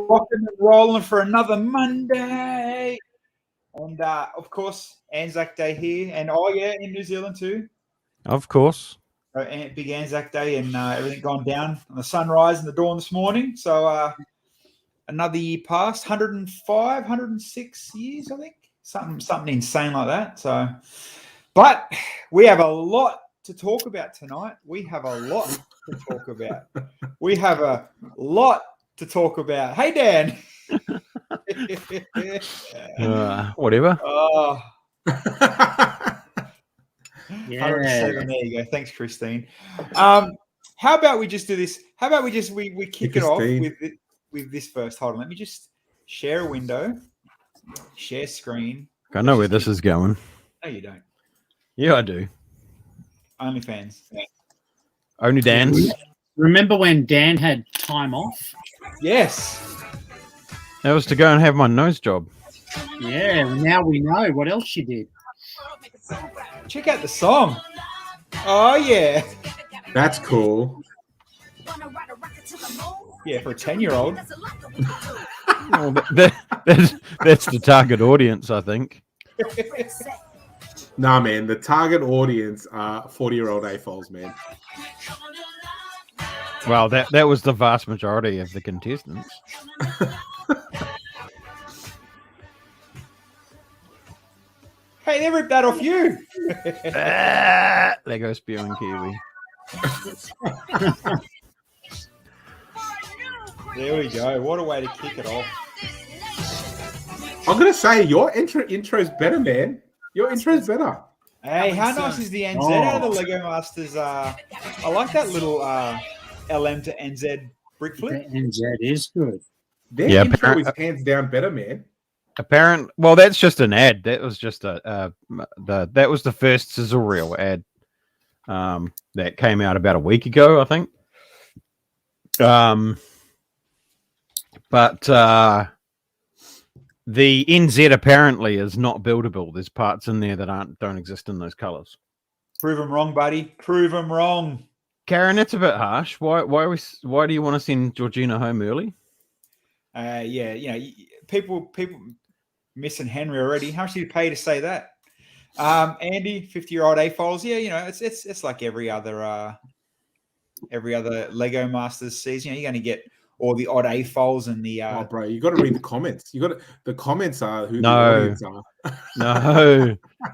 rocking and rolling for another Monday. And, of course, Anzac Day here. And, in New Zealand too. Of course. Big Anzac Day and everything gone down on the sunrise and the dawn this morning. So another year past, 105, 106 years, I think. Something insane like that. So, but we have a lot to talk about tonight. We have a lot to talk about. Hey, Dan. Whatever. Oh. Yeah. 107. There you go. Thanks, Christine. How about we just do this? How about we just we kick it off with this first? Hold on. Let me just share a window, share screen. I know where this is going. No, you don't. Yeah, I do. OnlyFans. Yeah. Only Dan's. Remember when Dan had time off? Yes. That was to go and have my nose job. Yeah, now we know what else she did. Check out the song. Oh, yeah. That's cool. Yeah, for a 10-year-old. Well, that's the target audience, I think. Nah, man, the target audience are 40-year-old AFOLs, man. Well, that was the vast majority of the contestants. Hey, they ripped that off you. There goes spewing Kiwi. There we go. What a way to kick it off. I'm going to say, your intro is better, man. Your intro is better. Hey, how nice is the NZ out of the Lego Masters? I like that little LM to NZ brick flip. The NZ is good. Their intro is hands down better, man. Well, that's just an ad. That was just that was the first sizzle reel ad that came out about a week ago, I think. But the NZ apparently is not buildable. There's parts in there that don't exist in those colors. Prove them wrong, buddy. Prove them wrong. Karen, that's a bit harsh. Why do you want to send Georgina home early? People missing Henry already. How much did you pay to say that? Andy, 50-year-old AFOLs. Yeah, it's like every other Lego Masters season. You're going to get all the odd AFOLs and the. Oh, bro, you got to read the comments. The comments are who the audience are.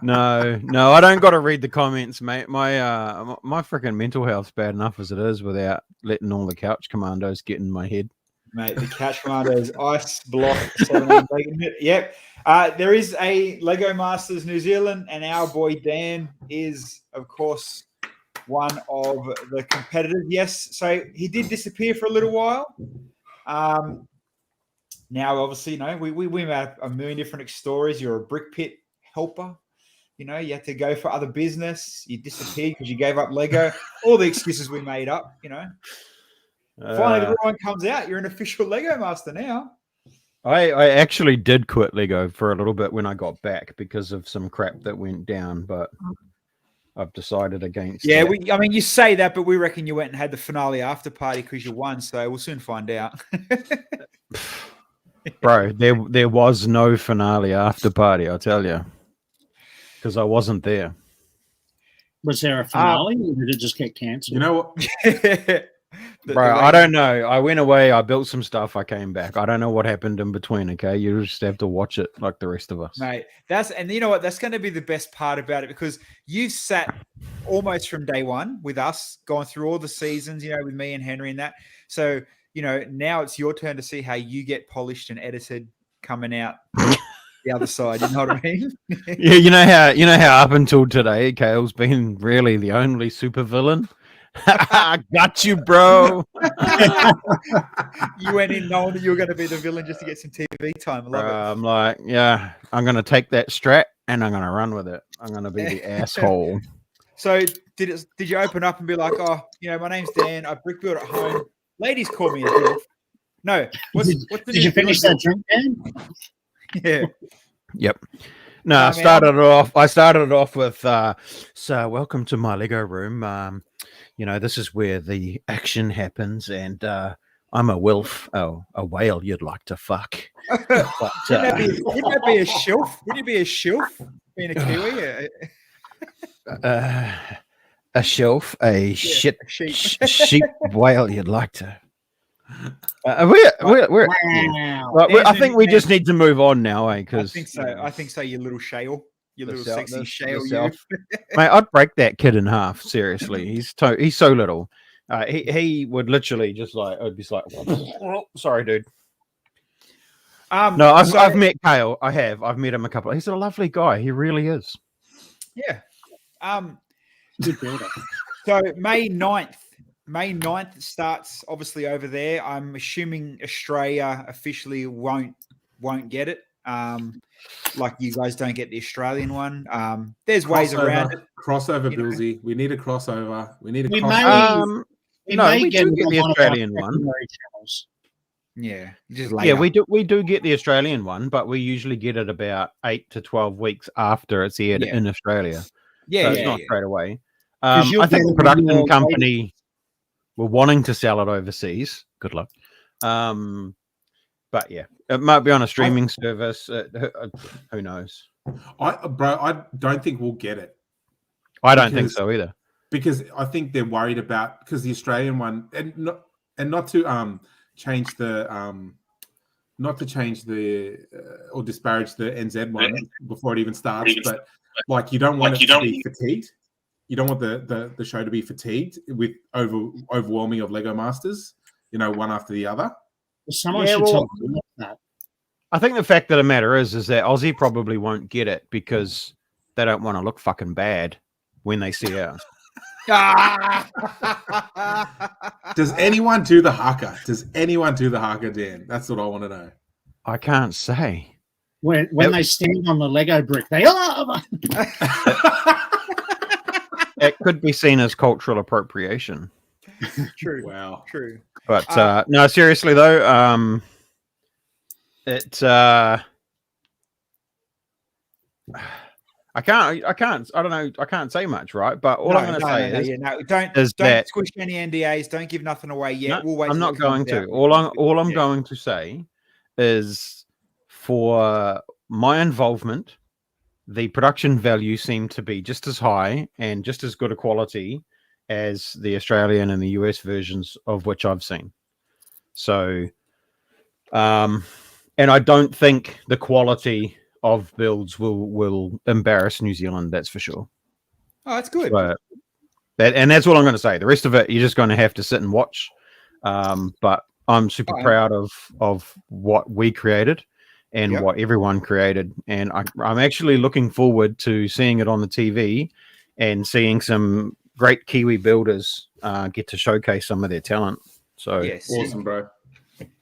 No, I don't got to read the comments, mate. My freaking mental health's bad enough as it is without letting all the couch commandos get in my head. Mate, the couch commandos ice block. Yep. There is a Lego Masters New Zealand, and our boy Dan is, of course, one of the competitors. Yes, so he did disappear for a little while. Now, obviously, we have a million different stories. You're a brick pit helper. You had to go for other business. You disappeared because you gave up Lego. All the excuses we made up, Finally, everyone comes out. You're an official Lego Master now. I actually did quit Lego for a little bit when I got back because of some crap that went down, but I've decided against that. You say that, but we reckon you went and had the finale after party because you won, so we'll soon find out. Bro, there was no finale after party, I'll tell you, because I wasn't there. Was there a finale or did it just get cancelled? You know what? Bro, I don't know. I went away. I built some stuff. I came back. I don't know what happened in between. Okay, you just have to watch it like the rest of us, mate. And you know what? That's going to be the best part about it because you've sat almost from day one with us, going through all the seasons. with me and Henry and that. So now it's your turn to see how you get polished and edited coming out the other side. You know what I mean? Yeah, you know how up until today, Kale's been really the only supervillain. I got you, bro. You went in knowing that you were going to be the villain just to get some TV time. I love it. I'm like, yeah, I'm going to take that strat and I'm going to run with it. I'm going to be the asshole. So did you open up and be like, my name's Dan. I brick build at home. Ladies call me a dwarf. No. Did you finish that drink, Dan? Yeah. Yep. No, I started it off with, so welcome to my Lego room. This is where the action happens, and I'm a wilf. Oh, a whale you'd like to fuck. But, wouldn't that be a shelf? Wouldn't it be a shelf being a Kiwi? a shelf, a shit a sheep. sheep whale you'd like to. We're Wow. well, I think we just need to move on now, I because think so. I think so. You little shale, you The little self- sexy the shale. You. self. mate, I'd break that kid in half. Seriously, he's so little. He would literally just like, I'd be just like, sorry, dude. No, I've met Kale. I've met him a couple. He's a lovely guy. He really is. Yeah. Good builder. So May 9th starts obviously over there. I'm assuming Australia officially won't get it. Like you guys don't get the Australian one. There's ways around it. Crossover, you know. Bilsy. We need a crossover. We need a We crossover. may we get do it get on the one of our Australian one. secondary channels. Yeah, just Yeah, later. we do get the Australian one, but we usually get it about 8 to 12 weeks after it's aired Yeah. in Australia. Yeah, So it's yeah, not yeah. straight away. 'Cause you'll I think get the it when production you're company were wanting to sell it overseas. Good luck. But yeah, it might be on a streaming service. Who knows? I don't think we'll get it I don't think Because- so either. because I think they're worried about because the Australian one and not to change the or disparage the NZ one before it even starts, but like you don't want it to be fatigued. You don't want the show to be fatigued with overwhelming of Lego Masters, one after the other. Someone Yeah, should well- tell them that. I think the fact of the matter is that Aussie probably won't get it because they don't want to look fucking bad when they see ours. Does anyone do the haka? Dan? That's what I want to know. I can't say. When they stand on the Lego brick, they It could be seen as cultural appropriation. True. Wow. True. But no, seriously though, I don't know. I can't say much, right? But all I'm going to say is, don't squish any NDAs. Don't give nothing away yet. no, We'll wait. I'm till not it comes going to. out. All I'm Yeah. going to say is, for my involvement, the production value seemed to be just as high and just as good a quality as the Australian and the US versions of which I've seen. So, and I don't think the quality of builds will embarrass New Zealand. That's for sure. Oh, that's good. But that's all I'm going to say. The rest of it, you're just going to have to sit and watch. But I'm super proud of what we created and what everyone created, and I'm actually looking forward to seeing it on the TV and seeing some great Kiwi builders get to showcase some of their talent. So Yes. Awesome, bro.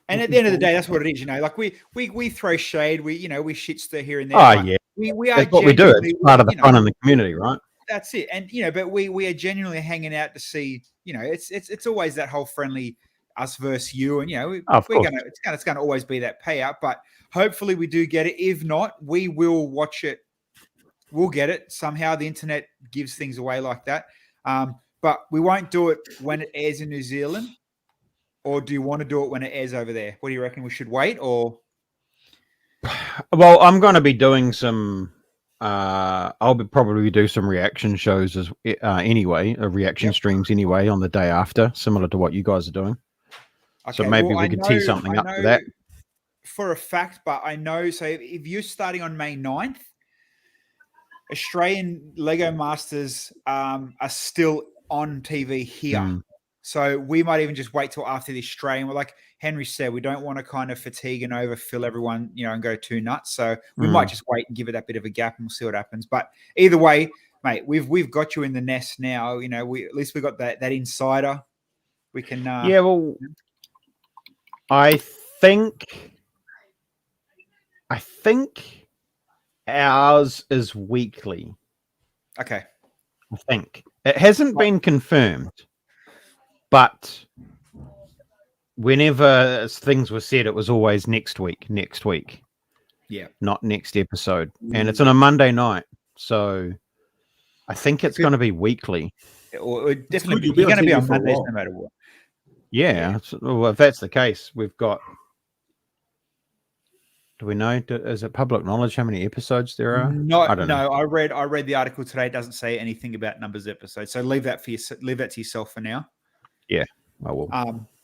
And at the end of the day, that's what it is. Like we throw shade. We shit stir here and there. Oh but yeah, we are that's what we do. It's part of the fun in the community, right? That's it. And but we are genuinely hanging out to see. It's always that whole friendly us versus you, and it's gonna always be that payout. But hopefully we do get it. If not, we will watch it. We'll get it somehow. The internet gives things away like that. But we won't do it when it airs in New Zealand. Or do you want to do it when it airs over there? What do you reckon? We should wait, or? Well, I'm going to be doing some. I'll probably do some reaction shows anyway, reaction streams anyway on the day after, similar to what you guys are doing. Okay, so maybe we could tee something up for that. For a fact, but I know. So if you're starting on May 9th, Australian Lego Masters are still on TV here. So we might even just wait till after the Australian. Well, like Henry said, we don't want to kind of fatigue and overfill everyone, and go too nuts. So we might just wait and give it that bit of a gap, and we'll see what happens. But either way, mate, we've got you in the nest now. We at least we got that insider. We can. Yeah, well, I think ours is weekly. Okay. I think it hasn't been confirmed. But whenever things were said, it was always next week. Yeah. Not next episode. And it's on a Monday night. So I think it's going to be weekly. Or definitely you're going to be on Mondays no matter what. Yeah. Well, if that's the case, we've got. Do we know? Is it public knowledge how many episodes there are? I don't know. I read the article today. It doesn't say anything about numbers of episodes, so leave that to yourself for now. Yeah, I will.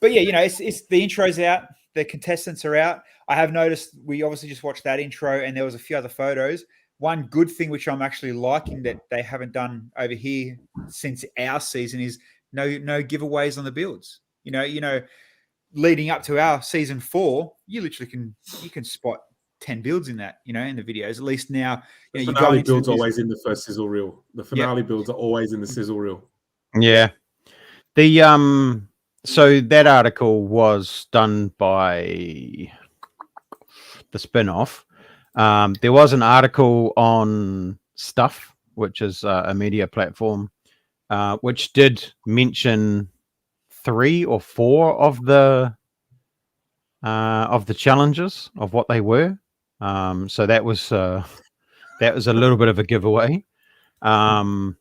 But yeah, it's the intro's out, the contestants are out. I have noticed we obviously just watched that intro, and there was a few other photos. One good thing which I'm actually liking that they haven't done over here since our season is no giveaways on the builds. Leading up to our season 4, you literally can spot 10 builds in that, in the videos. At least now, the finale builds always in the first sizzle reel. The finale builds are always in the sizzle reel. Yeah. The so that article was done by the spin-off. There was an article on Stuff, which is a media platform, which did mention 3 or 4 of the challenges of what they were. So that was a little bit of a giveaway. But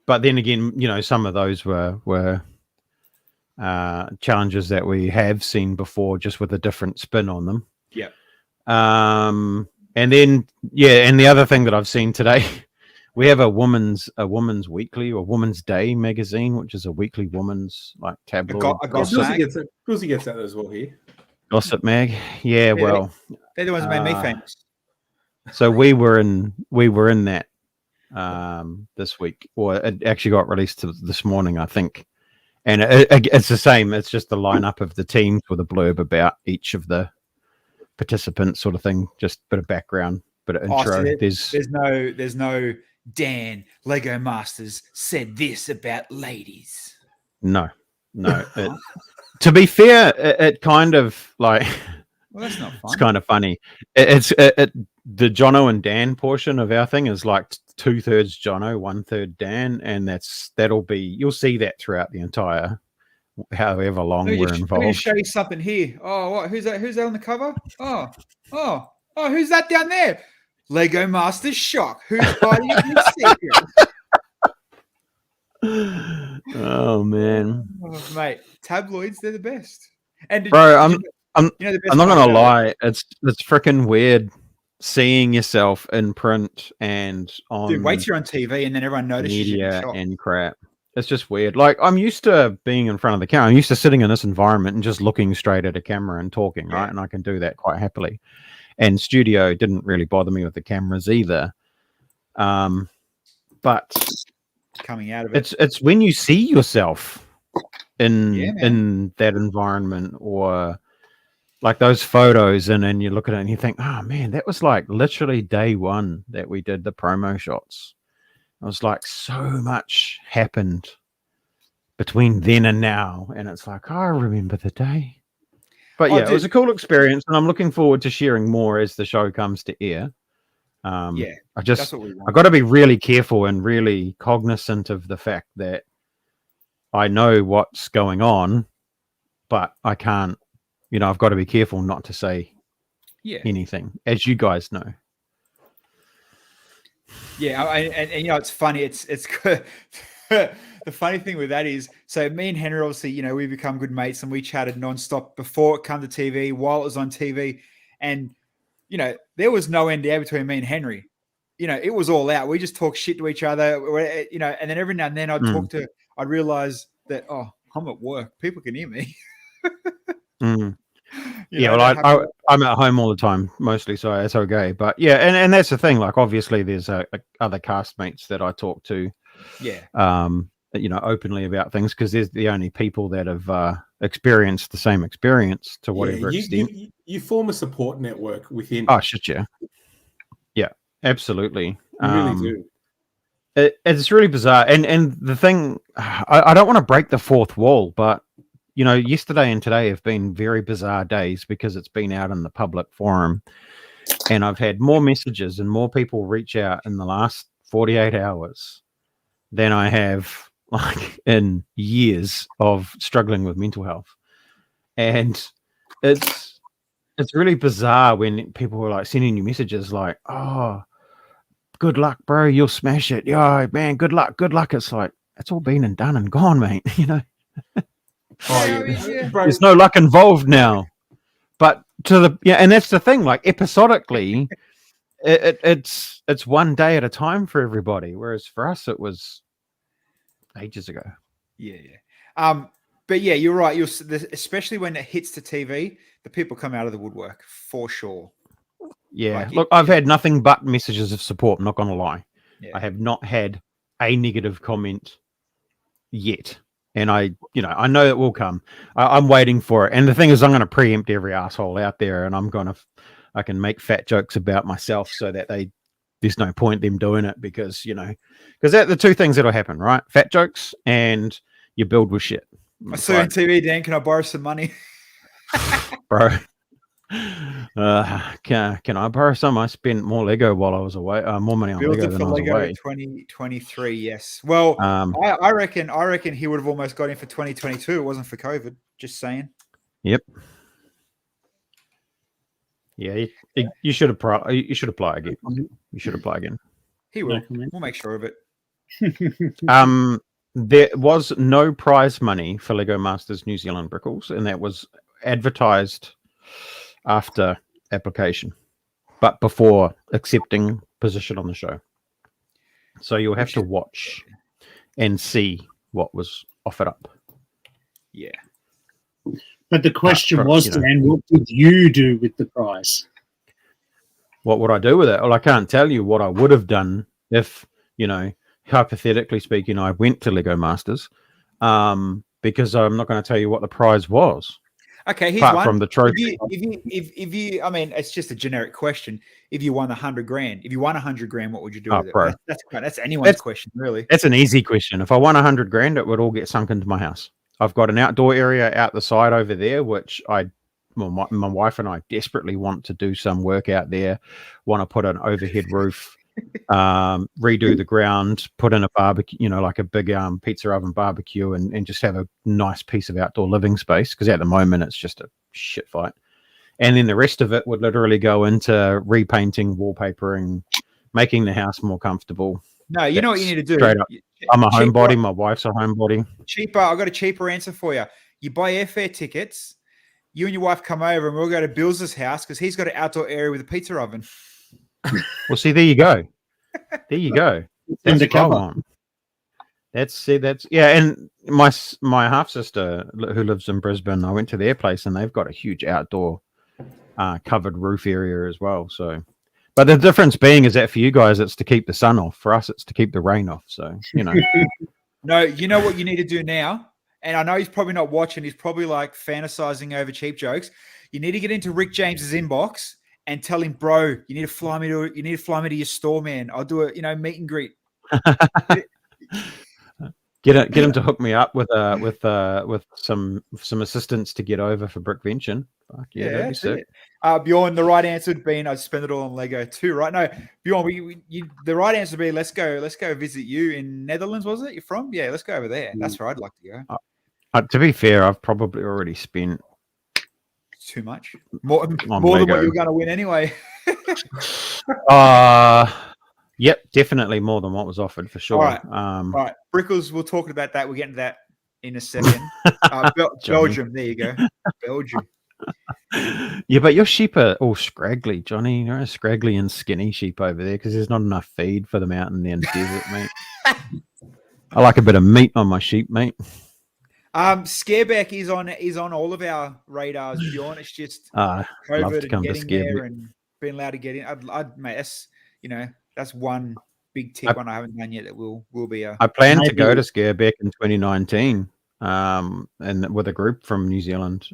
then again, some of those were challenges that we have seen before, just with a different spin on them. Yeah. And then and the other thing that I've seen today, we have a woman's weekly or Woman's Day magazine, which is a weekly woman's like tabloid. Bilsy gets that as well here. Gossip mag. Yeah, well, they're the ones that made me famous. So we were in that this week, or it actually got released this morning, I think. And it's the same. It's just the lineup of the teams with a blurb about each of the participants, sort of thing. Just a bit of background, bit of intro. So there's no Dan Lego Masters said this about ladies. No. To be fair, it kind of like. Well, that's not fun. It's kind of funny. The Jono and Dan portion of our thing is like 2/3 Jono, 1/3 Dan, and you'll see that throughout the entire, however long we're involved. Let me show you something here. Oh, what? Who's that? Who's that on the cover? Oh, who's that down there? Lego Masters Shock. Who's hiding in the secret? Oh man, mate, tabloids, they're the best. And bro, I'm not gonna lie, it's freaking weird seeing yourself in print and on. Dude, wait till you're on TV and then everyone notices media and crap. It's just weird. Like, I'm used to being in front of the camera. I'm used to sitting in this environment and just looking straight at a camera and talking, right? And I can do that quite happily. And studio didn't really bother me with the cameras either. But coming out of it, it's when you see yourself in that environment, or like those photos, and then you look at it and you think, oh man, that was like literally day one that we did the promo shots. It was like so much happened between then and now, and it's like, oh, I remember the day. But yeah, it was a cool experience, and I'm looking forward to sharing more as the show comes to air. I got to be really careful and really cognizant of the fact that I know what's going on, but I can't. I've got to be careful not to say anything, as you guys know. Yeah, and it's funny. It's good. The funny thing with that is, so me and Henry, obviously, we become good mates, and we chatted nonstop before it came to TV, while it was on TV, and there was no NDA between me and Henry. It was all out. We just talk shit to each other, and then every now and then I'd realize that, oh, I'm at work. People can hear me. I'm at home all the time, mostly, so it's okay. But yeah, and that's the thing. Like, obviously, there's other castmates that I talk to, openly about things, because there's the only people that have experienced the same experience to whatever extent. You form a support network within. Oh shit, yeah, absolutely. You really do. It's really bizarre, and the thing, I don't want to break the fourth wall, but yesterday and today have been very bizarre days, because it's been out in the public forum, and I've had more messages and more people reach out in the last 48 hours than I have like in years of struggling with mental health. And it's really bizarre when people were like sending you messages like, oh, good luck, bro, you'll smash it. Yeah, man, good luck. It's like, it's all been and done and gone, mate. Bro, There's no luck involved now. But and that's the thing. Like episodically, it's one day at a time for everybody, whereas for us it was ages ago. Yeah. But yeah, you're right. Especially when it hits the TV, the people come out of the woodwork for sure. Yeah. Look, I've had nothing but messages of support. I'm not going to lie. Yeah. I have not had a negative comment yet. And I know it will come. I'm waiting for it. And the thing is, I'm going to preempt every asshole out there, and I can make fat jokes about myself so that there's no point them doing it because they're the two things that'll happen, right? Fat jokes and you build with shit. I saw you on TV, Dan. Can I borrow some money? Bro. Can I borrow some? I spent more Lego while I was away. More money on Lego than I was away. 2023, yes. Well, I reckon he would have almost got in for 2022. It wasn't for COVID. Just saying. Yep. Yeah, you should apply. You should apply again. You should apply again. He will. We'll make sure of it. There was no prize money for Lego Masters New Zealand Brickles, and that was advertised after application, but before accepting position on the show. So you'll have to watch and see what was offered up. Yeah. But the question was, Dan, what did you do with the prize? What would I do with it? Well, I can't tell you what I would have done if, hypothetically speaking, I went to Lego Masters, because I'm not going to tell you what the prize was. Okay, here's apart one. From the trophy. If you, I mean, it's just a generic question. If you won $100,000, if you won $100,000, what would you do with it? That's anyone's question, really. That's an easy question. If I won $100,000, it would all get sunk into my house. I've got an outdoor area out the side over there, which my wife and I desperately want to do some work out there. Want to put an overhead roof, redo the ground, put in a barbecue, like a big pizza oven barbecue, and just have a nice piece of outdoor living space, because at the moment it's just a shit fight. And then the rest of it would literally go into repainting, wallpapering, making the house more comfortable. No, you know what you need to do? Straight up. I'm a homebody. My wife's a homebody. Cheaper. I've got a cheaper answer for you. You buy airfare tickets, you and your wife come over, and we'll go to Bill's house because he's got an outdoor area with a pizza oven. Well, see, there you go. There you go. That's what I want. That's yeah. And my half sister who lives in Brisbane, I went to their place and they've got a huge outdoor covered roof area as well. So, but the difference being is that for you guys, it's to keep the sun off. For us, it's to keep the rain off. So, No, you know what you need to do now? And I know he's probably not watching. He's probably like fantasizing over cheap jokes. You need to get into Rick James's inbox and tell him, bro, you need to fly me to your store, man. I'll do a meet and greet. Get him to hook me up with some assistance to get over for Brickvention. Fuck yeah, that'd be sick. Bjorn, the right answer would be, I'd spend it all on Lego too, right? No, Bjorn, the right answer would be, let's go visit you in Netherlands. Was it you're from? Yeah, let's go over there. That's where I'd like to go. To be fair, I've probably already spent too much, more than what you're going to win anyway. Yep, definitely more than what was offered for sure. All right. Brickles, we'll talk about that. We'll get into that in a second. Belgium, there you go. Belgium. Yeah, but your sheep are all scraggly, Johnny. You're a scraggly and skinny sheep over there because there's not enough feed for them out in the desert, mate. I like a bit of meat on my sheep, mate. Scareback is on all of our radars, Bjorn. It's just COVID and getting there and being allowed to get in. Mate, that's one big tick one I haven't done yet that will be a. I plan to go to Scareback in 2019, and with a group from New Zealand,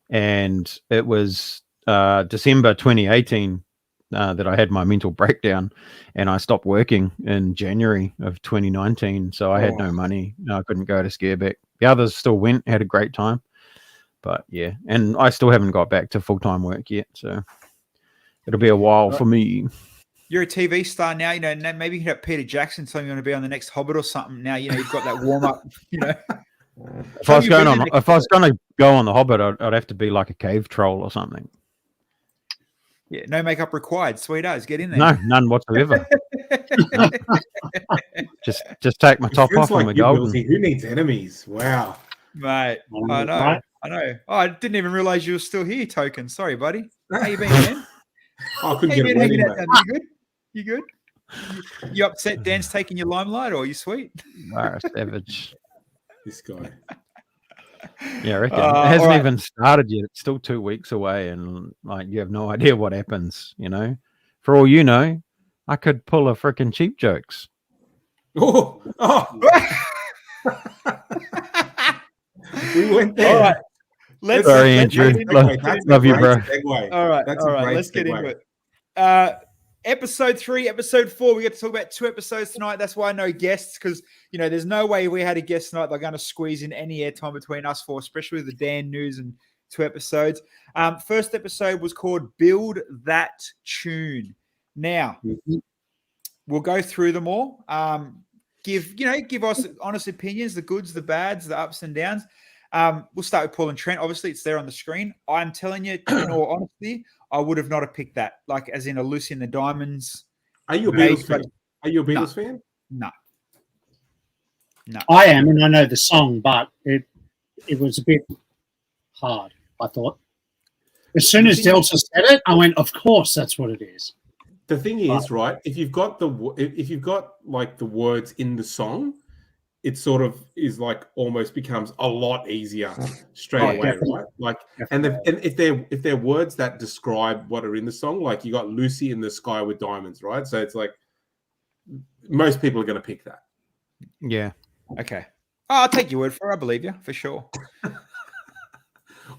and it was December 2018 that I had my mental breakdown, and I stopped working in January of 2019. So I had no money. I couldn't go to Scareback. The others still went, had a great time, but yeah, and I still haven't got back to full-time work yet. So it'll be a while for me. You're a TV star now, maybe you can have Peter Jackson telling you want to be on the next Hobbit or something. Now, you've got that warm up, If I was going to go on the Hobbit, I'd have to be like a cave troll or something. Yeah, no makeup required. Sweet as, get in there. No, none whatsoever. Just take my top off and we go. Who needs enemies? Wow. Mate, I know. Right? I know. Oh, I didn't even realize you were still here, Token. Sorry, buddy. How you been, man? I couldn't How you get a been word hanging in, out mate. down there? You good? You good? You upset Dan's taking your limelight, or you sweet? Savage. This guy. Yeah, I reckon it all hasn't right. even started yet. It's still 2 weeks away, and like you have no idea what happens. You know, for all you know, I could pull a freaking cheap jokes. Oh, we went there. All right. Let's Sorry, let's Andrew. get into it. That's Love a you, great bro. segue. All right, That's all a right. great Let's get into segue. it. Episode 3, episode 4. We get to talk about 2 episodes tonight. That's why no guests, because there's no way we had a guest tonight. They're going to squeeze in any airtime between us 4, especially with the Dan news and 2 episodes. First episode was called "Build That Tune." Now we'll go through them all. Give us honest opinions, the goods, the bads, the ups and downs. We'll start with Paul and Trent. Obviously, it's there on the screen. I'm telling you, in all honesty, I would have not have picked that. Like, as in a Lucy and the Diamonds. Are you a Beatles fan? Are you a Beatles fan? No. I am, and I know the song, but it was a bit hard, I thought. As soon as Delta said it, I went, of course, that's what it is. The thing is, right, if you've got like the words in the song, it sort of is like almost becomes a lot easier straight away, definitely. right? Like, and if they're words that describe what are in the song, like you got Lucy in the Sky with Diamonds, right? So it's like most people are going to pick that. Yeah. Okay. I'll take your word for it. I believe you, for sure.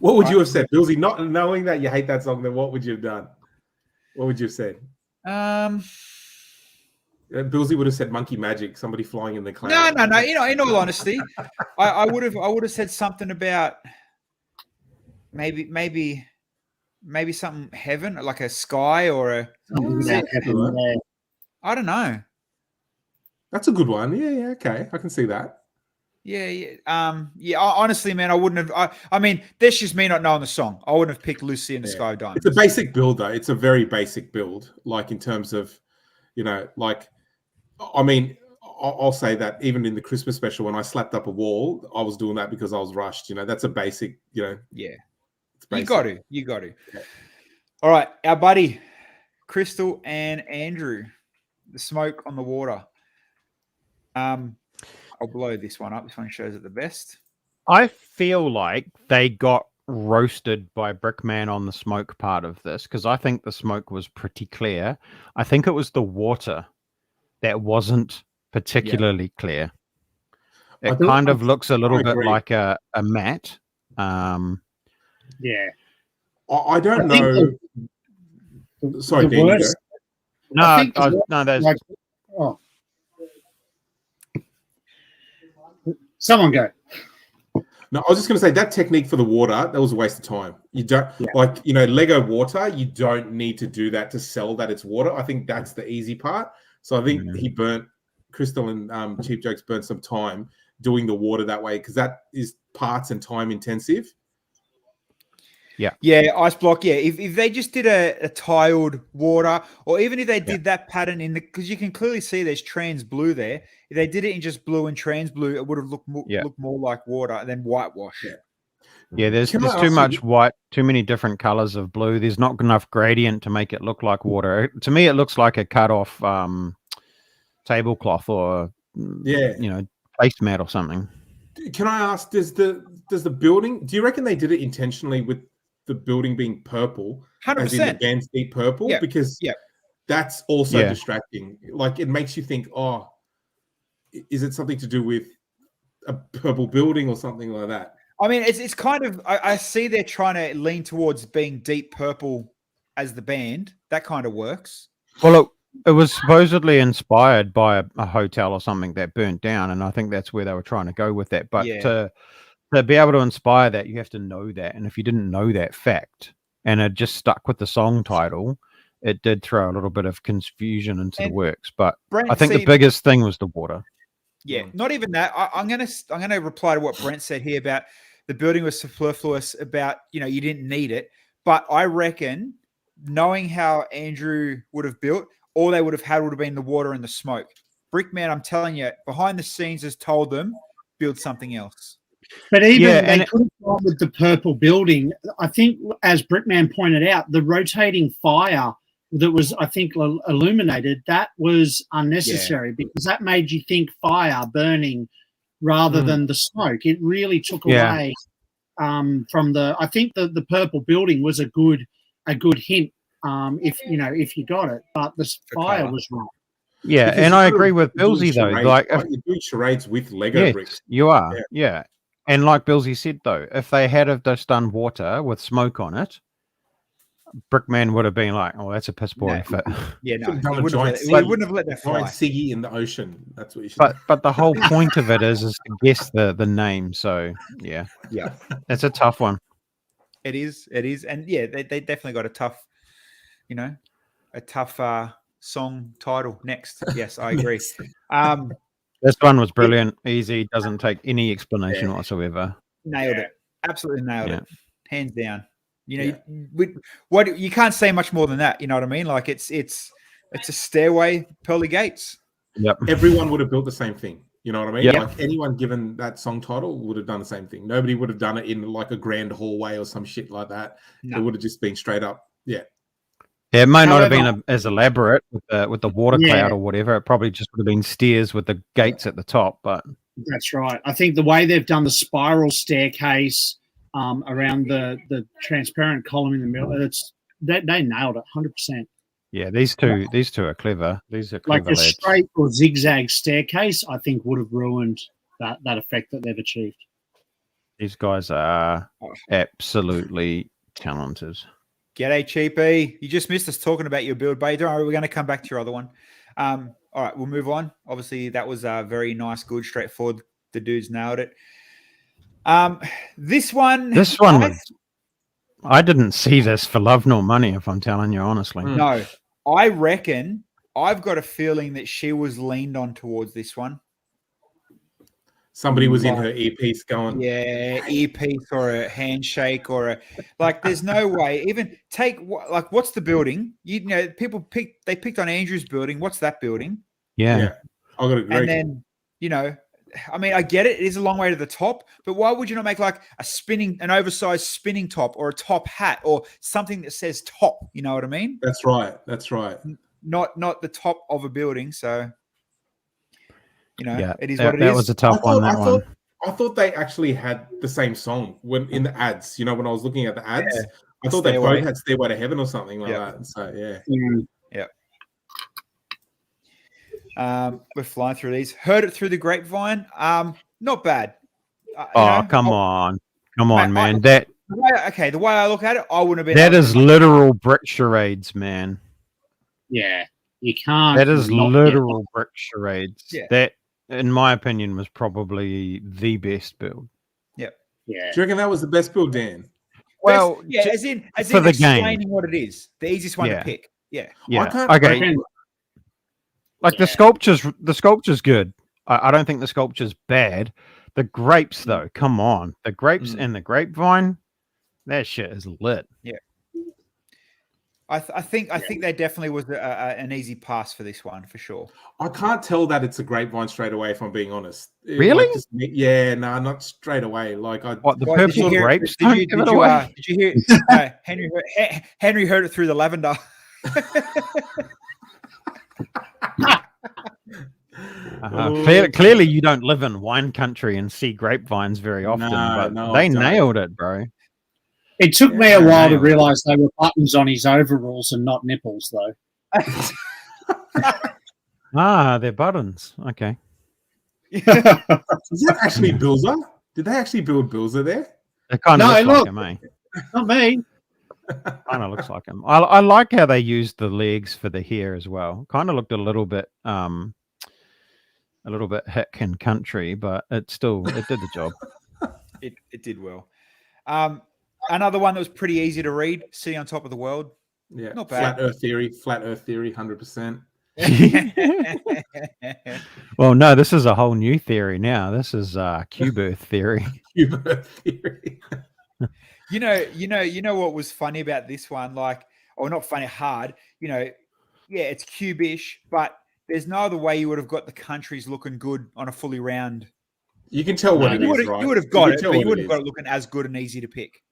What would you have said, Bilsy? Not knowing that you hate that song, then what would you have done? What would you have said? Bilsy would have said "Monkey Magic," somebody flying in the clouds. No. In all honesty, I would have said something about maybe something heaven, like a sky or a. I don't know. That's a good one. Yeah. Okay, I can see that. Yeah. Honestly, man, I wouldn't have. I mean, that's just me not knowing the song. I wouldn't have picked Lucy in the Sky of Diamonds. It's a basic build, though. It's a very basic build, like in terms of, like, I mean, I'll say that even in the Christmas special, when I slapped up a wall, I was doing that because I was rushed. That's a basic. Yeah. It's basic. You got to. Yeah. All right, our buddy Crystal and Andrew, the smoke on the water. I'll blow this one up. This one shows it the best. I feel like they got roasted by Brickman on the smoke part of this because I think the smoke was pretty clear. I think it was the water that wasn't particularly clear. It kind of looks a little bit like a matte. Yeah. I don't know. Sorry, Dan, you go. No, there's. Like, someone go. No, I was just going to say that technique for the water, that was a waste of time. You don't Lego water, you don't need to do that to sell that it's water. I think that's the easy part. So I think Crystal and Cheap Jokes burnt some time doing the water that way because that is parts and time intensive. Yeah, ice block. Yeah, if they just did a tiled water, or even if they did that pattern in because you can clearly see there's trans blue there. If they did it in just blue and trans blue, it would have looked more like water than whitewash. Yeah, there's too much white, too many different colors of blue. There's not enough gradient to make it look like water. To me, it looks like a cut off tablecloth or placemat or something. Can I ask? Does the building? Do you reckon they did it intentionally with the building being purple, 100%, as in the band's deep purple? Because that's also distracting. Like it makes you think, oh, is it something to do with a purple building or something like that? I mean, it's kind of. I see they're trying to lean towards being deep purple as the band. That kind of works. Well, it was supposedly inspired by a hotel or something that burnt down, and I think that's where they were trying to go with that. But to be able to inspire that, you have to know that. And if you didn't know that fact and it just stuck with the song title, it did throw a little bit of confusion into the works. But I think the biggest thing was the water. Yeah, not even that. I'm gonna reply to what Brent said here about the building was superfluous, about you didn't need it. But I reckon, knowing how Andrew would have built, all they would have had would have been the water and the smoke. Brickman, I'm telling you, behind the scenes has told them build something else. But even Yeah, they and could have gone with the purple building. I think, as Brickman pointed out, the rotating fire that was, I think, illuminated, that was unnecessary because that made you think fire burning rather than the smoke. It really took away from the. I think the purple building was a good hint if you got it, but the fire was wrong. Yeah, Because and you I gotta agree with do Bilsy though. charades, Like, right? You're doing charades with Lego yes, bricks. you are. Yeah. And like Bilsy said though, if they had have just done water with smoke on it, Brickman would have been like, "Oh, that's a piss poor effort." Yeah, You no, should have done he a wouldn't giant have let, he wouldn't have let that giant fly. Siggy in the ocean. That's what you should. But the whole point of it is to guess the name. So yeah, it's a tough one. It is, and yeah, they definitely got a tough, song title next. Yes, I agree. This one was brilliant, easy, doesn't take any explanation whatsoever. Nailed it, absolutely nailed it, hands down. You can't say much more than that. You know what I mean? Like it's a stairway, pearly gates. Yep. Everyone would have built the same thing. You know what I mean? Yep. Like anyone given that song title would have done the same thing. Nobody would have done it in like a grand hallway or some shit like that. No. It would have just been straight up. Yeah. Yeah, it might not have been as elaborate with the water cloud or whatever. It probably just would have been stairs with the gates at the top. But that's right. I think the way they've done the spiral staircase around the transparent column in the middle, they nailed it 100%. Yeah, these two are clever. These are clever like a lads. straight or zigzag staircase, I think would have ruined that effect that they've achieved. These guys are absolutely talented. G'day, Cheapy. You just missed us talking about your build, buddy. Don't worry, we're going to come back to your other one. All right, we'll move on. Obviously, that was very nice, good, straightforward. The dudes nailed it. This one, I didn't see this for love nor money, if I'm telling you honestly. No, I reckon I've got a feeling that she was leaned on towards this one. Somebody was in her earpiece going, earpiece or a handshake or there's no way. Even what's the building? People picked on Andrew's building. What's that building? Yeah. I got to agree. And then, I mean, I get it. It is a long way to the top, but why would you not make like an oversized spinning top or a top hat or something that says top? You know what I mean? That's right. Not the top of a building. So, it is what it is. That was a tough one. I thought they actually had the same song when in the ads. When I was looking at the ads, I thought they both had "Stairway to Heaven" or something like that. So yeah. We're flying through these. Heard it through the grapevine. Not bad. Come on, man. The way I look at it, I wouldn't have been. That is literal brick charades, man. Yeah, you can't. That is literal brick charades. Yeah. That, in my opinion, was probably the best build. Yep. Yeah. Do you reckon that was the best build, Dan? Well, as in for the explaining game. What it is. The easiest one to pick. Yeah. Okay. Like the sculpture's good. I don't think the sculpture's bad. The grapes, though, come on. The grapes and the grapevine, that shit is lit. Yeah. I think there definitely was an easy pass for this one, for sure. I can't tell that it's a grapevine straight away, if I'm being honest. Really? Not straight away. The purple grapes? Did you hear Henry heard it through the lavender. Clearly, you don't live in wine country and see grapevines very often, but they nailed it, bro. It took me a while to realize they were buttons on his overalls and not nipples, though. They're buttons. Okay. Is that actually Bilza? Did they actually build Bilza there? It kind of looks like him, eh? Not me. Kind of looks like him. I like how they used the legs for the hair as well. Kind of looked a little bit hick and country, but it did the job. It did well. Another one that was pretty easy to read. City on Top of the World. Yeah, not bad. Flat Earth theory, 100%. Well, no, this is a whole new theory now. This is cube Earth theory. Cube Earth theory. You know what was funny about this one? Not funny, hard. It's cube-ish, but there's no other way you would have got the countries looking good on a fully round You can tell what No, it You is, would right? you would have got can it, tell but you what wouldn't have got is. it looking as good and easy to pick.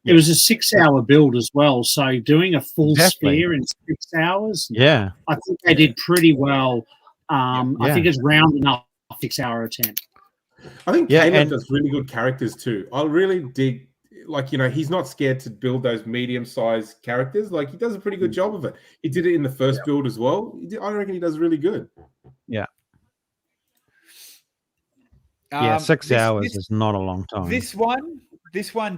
It was a 6-hour build as well. So doing a full Exactly. sphere in 6 hours, Yeah. I think they did pretty well. I Yeah. think it's round enough 6-hour attempt. I think Yeah, Caleb and- does really good characters too. I really dig, like, he's not scared to build those medium-sized characters. Like, he does a pretty good job of it. He did it in the first build as well. I reckon he does really good. Yeah. Yeah, 6 hours is not a long time. This one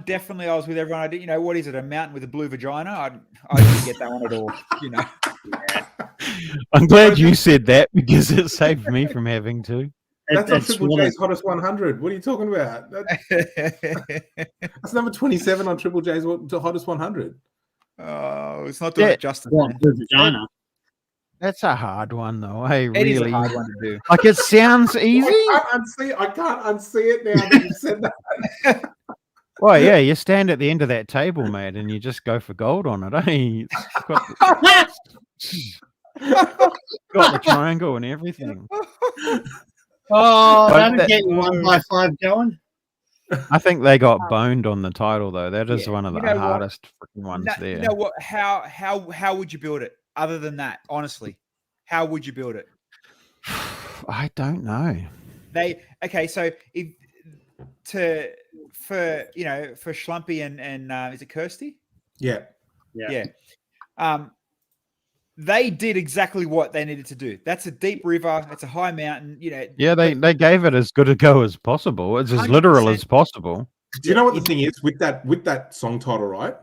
definitely. I was with everyone. I did. What is it? A mountain with a blue vagina? I didn't get that one at all. I'm glad you said that because it saved me from having to. That's on It's Triple what J's Hottest 100. What are you talking about? That's number 27 on Triple J's Hottest 100. Oh, it's not doing Yeah. it justice. What, Man. the vagina? That's a hard one, though. Hey, It is a really, hard one to do. like it sounds easy. I can't unsee it now that you've said that. Well, yeah, you stand at the end of that table, mate, and you just go for gold on it. It's got the triangle and everything. Oh, But that'll that- get you 1x5 going. I think they got boned on the title, though. That is Yeah, one of the you know what? hardest freaking ones there. You know what? How would you build it? Other than that, honestly, how would you build it? I don't know. So for Schlumpy and is it Kirsty? Yeah. Yeah. They did exactly what they needed to do. That's a deep river. It's a high mountain. Yeah, they gave it as good a go as possible. It's as literal 100%. as possible. Do you know what the thing is with that song title, right?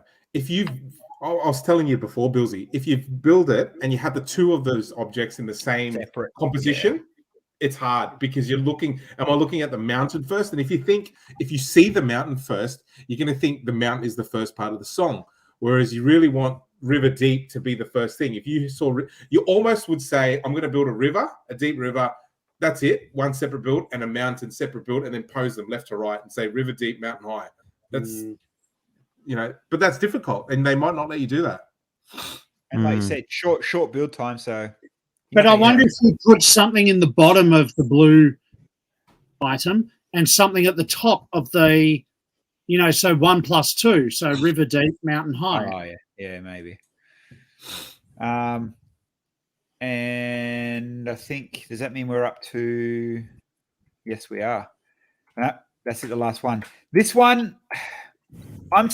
I was telling you before, Bilsy, if you build it and you have the two of those objects in the same Separate. composition, it's hard because you're looking. Am I looking at the mountain first? And if you see the mountain first, you're going to think the mountain is the first part of the song. Whereas you really want River Deep to be the first thing. If you saw, you almost would say, I'm going to build a deep river. That's it. One separate build and a mountain separate build, and then pose them left to right and say River Deep, Mountain High. That's, but that's difficult, and they might not let you do that. And like you said, short build time. So, But I wonder if you put something in the bottom of the blue item and something at the top of the, so 1 + 2. So River Deep, Mountain High. Oh yeah, maybe. And I think, does that mean we're up to? Yes, we are. That's it. The last one. This one, I'm